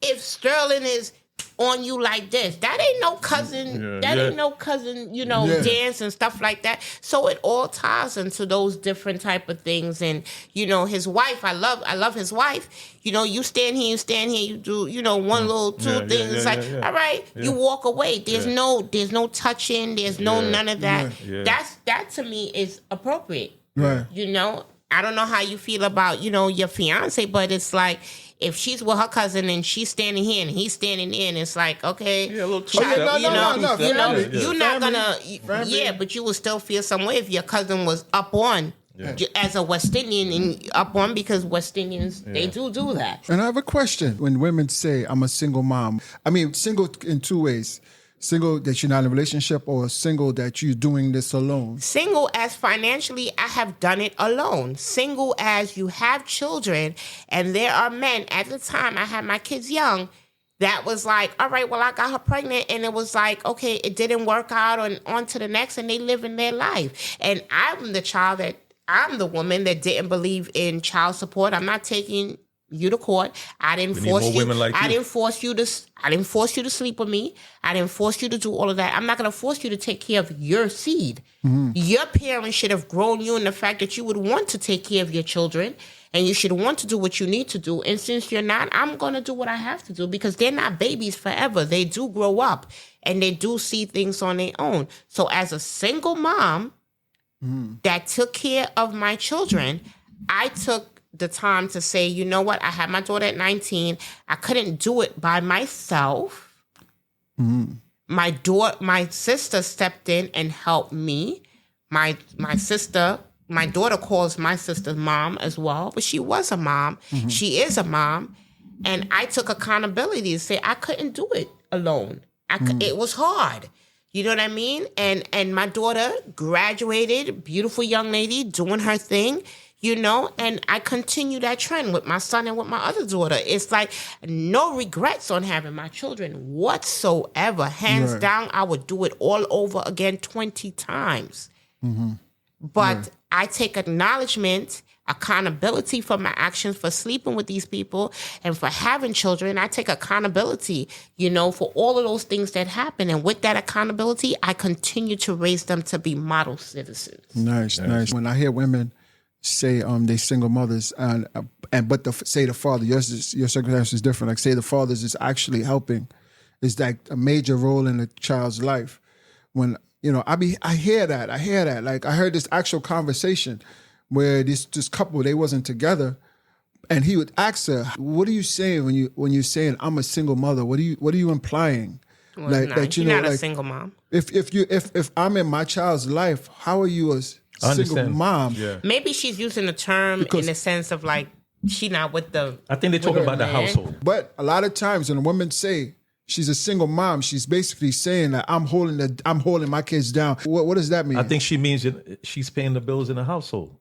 if Sterling is on you like this, that ain't no cousin, ain't no cousin, you know, dance and stuff like that. So it all ties into those different type of things. And, you know, his wife, I love his wife. You know, you stand here, you do, you know, one little two things. It's like, all right, you walk away. There's no touching, there's no none of that. That to me is appropriate. Right. You know, I don't know how you feel about, you know, your fiance, but it's like, if she's with her cousin and she's standing here and he's standing there, and it's like, okay, a little you're not gonna, but you will still feel some way if your cousin was up on as a West Indian and up on, because West Indians they do that. And I have a question: when women say I'm a single mom, I mean single in two ways. Single that you're not in a relationship, or single that you're doing this alone? Single as financially, I have done it alone. Single as you have children, and there are men, at the time I had my kids young, that was like, all right, well, I got her pregnant, and it was like, okay, it didn't work out, and on to the next, and they live in their life. And I'm the woman that didn't believe in child support. I'm not taking you to court. I didn't force you. I didn't force you to sleep with me. I didn't force you to do all of that. I'm not going to force you to take care of your seed. Mm-hmm. Your parents should have grown you in the fact that you would want to take care of your children, and you should want to do what you need to do. And since you're not, I'm going to do what I have to do, because they're not babies forever. They do grow up and they do see things on their own. So as a single mom that took care of my children, I took the time to say, you know what? I had my daughter at 19. I couldn't do it by myself. Mm. My sister stepped in and helped me. My daughter calls my sister mom as well, but she was a mom. Mm-hmm. She is a mom. And I took accountability to say I couldn't do it alone. It was hard. You know what I mean? And my daughter graduated, beautiful young lady, doing her thing. You know, and I continue that trend with my son and with my other daughter. It's like no regrets on having my children whatsoever. Hands down, I would do it all over again 20 times. Mm-hmm. But I take acknowledgement, accountability for my actions, for sleeping with these people and for having children. I take accountability, you know, for all of those things that happen. And with that accountability, I continue to raise them to be model citizens. Nice. When I hear women say they single mothers but say the father, your circumstance is different. Like say the fathers is actually helping, is like a major role in the child's life. When you know, I hear that. Like I heard this actual conversation where this couple, they wasn't together, and he would ask her, "What are you saying when you're saying I'm a single mother? What are you implying?" Well, like that you're not a single mom. If I'm in my child's life, how are you a single mom? Yeah. Maybe she's using the term in the sense of like she not with the. I think they're talking about the household. But a lot of times when a woman say she's a single mom, she's basically saying that I'm holding my kids down. What does that mean? I think she means she's paying the bills in the household.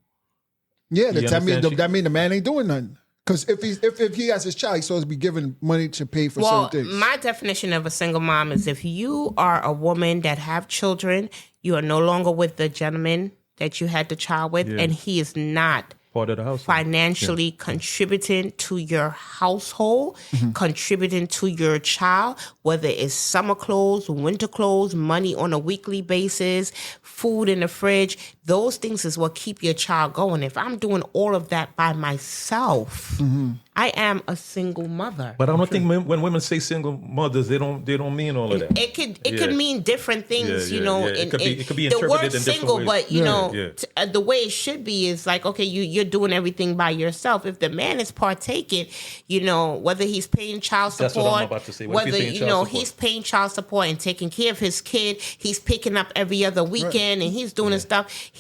Yeah, that mean the man ain't doing nothing. Because if he has his child, he's supposed to be given money to pay for certain things. My definition of a single mom is if you are a woman that have children, you are no longer with the gentleman that you had the child with, and he is not part of the household, financially contributing to your household, contributing to your child, whether it's summer clothes, winter clothes, money on a weekly basis, food in the fridge. Those things is what keep your child going. If I'm doing all of that by myself, I am a single mother. But I don't think when women say single mothers, they don't mean all of that. It could mean different things, Yeah, you know. yeah. It could be the interpreted word in different single, ways. but you know, Yeah. the way it should be is like, okay, you're doing everything by yourself. If the man is partaking, you know, whether he's paying child support, That's what I'm about to say. What if whether he's paying child support? he's paying child support and taking care of his kid, he's picking up every other weekend and he's doing his stuff.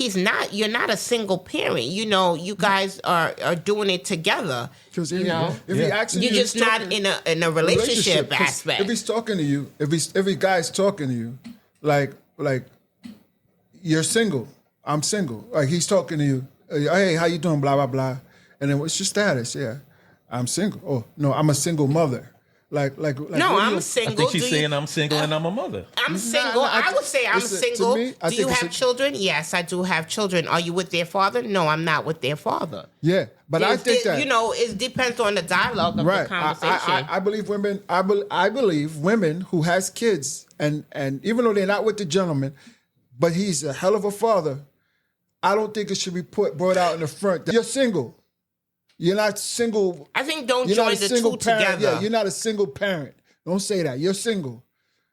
You're not a single parent. You know, you guys are doing it together. Because You know, you're just not in a relationship 'cause aspect. If he's talking to you, if a guy's talking to you, like you're single, I'm single. Like he's talking to you, hey, how you doing? Blah blah blah. And then what's your status? Yeah, I'm single. Oh no, I'm a single mother. Like No, I'm I single. think she's saying I'm single and I'm a mother. I'm single. I would say I'm listen, to single. me, I Do you think have children? Yes, I do have children. Are you with their father? No, I'm not with their father. Yeah, but I think that, you know, it depends on the dialogue of the conversation. I believe women. I believe women who has kids, and even though they're not with the gentleman, but he's a hell of a father. I don't think it should be brought out in the front. You're single. You're not single. I think don't You're join not a the single two parent. together. Yeah, you're not a single parent. Don't say that. You're single.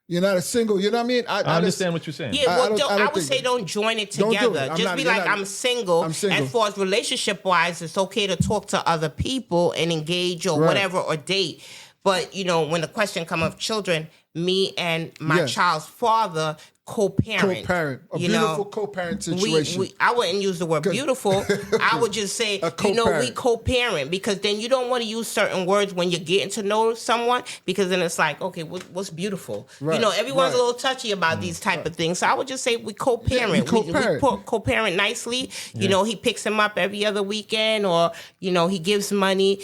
You're not a single. You know what I mean? I understand what you're saying. Yeah, I well, don't I would think say that. don't join it Don't do it. together. I'm Just not- be you're like, not- I'm single. I'm single. As far as relationship-wise, it's okay to talk to other people and engage or Right. whatever or date. But, you know, when the question comes of children, me and my Yeah. child's father co-parent. Co-parent. A you beautiful know? co-parent situation. I wouldn't use the word beautiful. I would just say, A you know, we co-parent. co-parent, because then you don't want to use certain words when you're getting to know someone, because then it's like, okay, what's beautiful? Right, You know, everyone's right. a little touchy about these type of things. So I would just say we co-parent. Yeah, we co-parent. We co-parent nicely. You know, he picks him up every other weekend, or, you know, he gives money,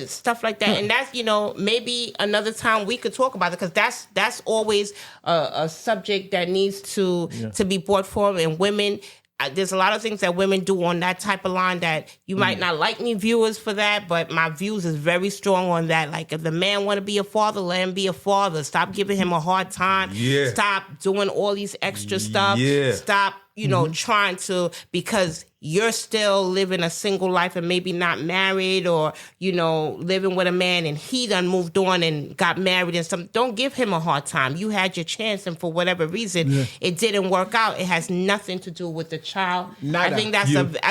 stuff like that. And that's, you know, maybe another time we could talk about it, because that's always a subject that needs to be brought forward. And women, there's a lot of things that women do on that type of line that you might not like me, viewers, for that, but my views is very strong on that. Like, if the man want to be a father, let him be a father. Stop giving him a hard time. Yeah. Stop doing all these extra stuff. Yeah. Stop, you know, trying to, because you're still living a single life and maybe not married, or, you know, living with a man and he done moved on and got married and something. Don't give him a hard time. You had your chance, and for whatever reason, it didn't work out. It has nothing to do with the child. Nada. I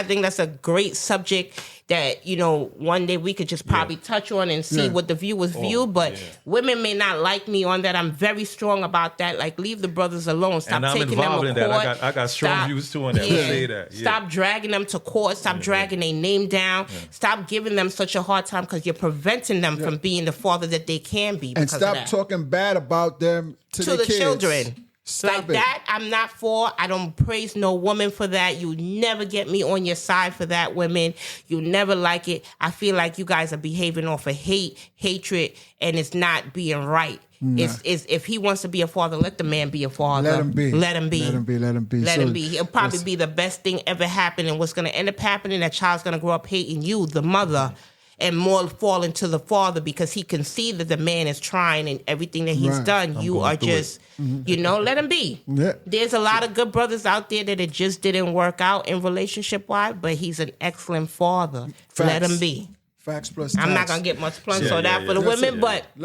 think that's a great subject that, you know, one day we could just probably touch on and see what the viewers view. But women may not like me on that. I'm very strong about that. Like, leave the brothers alone. Stop And I'm taking them involved to in that. court. I got strong views too on that. Yeah. Say that. Yeah. Stop dragging them to court. Stop dragging their name down. Stop giving them such a hard time, because you're preventing them from being the father that they can be. and because of stop that. talking bad about them to To the kids. children. Stop Like it. that, I'm not for. I don't praise no woman for that. You never get me on your side for that, women. You never like it. I feel like you guys are behaving off of hatred, and it's not being right. It's if he wants to be a father, let the man be a father. Let him be. Let him be. Let him be. Let him be. Let So, him be. He'll probably be the best thing ever happen. And what's going to end up happening, that child's going to grow up hating you, the mother, and more fall into the father, because he can see that the man is trying and everything that he's Right. done. You are just, you know, let him be. Yeah. There's a lot of good brothers out there that it just didn't work out in relationship-wise, but he's an excellent father. Let Facts. him be. Facts plus I'm not facts. going to get much plunge Yeah, on that yeah, for the yeah. women, That's it, but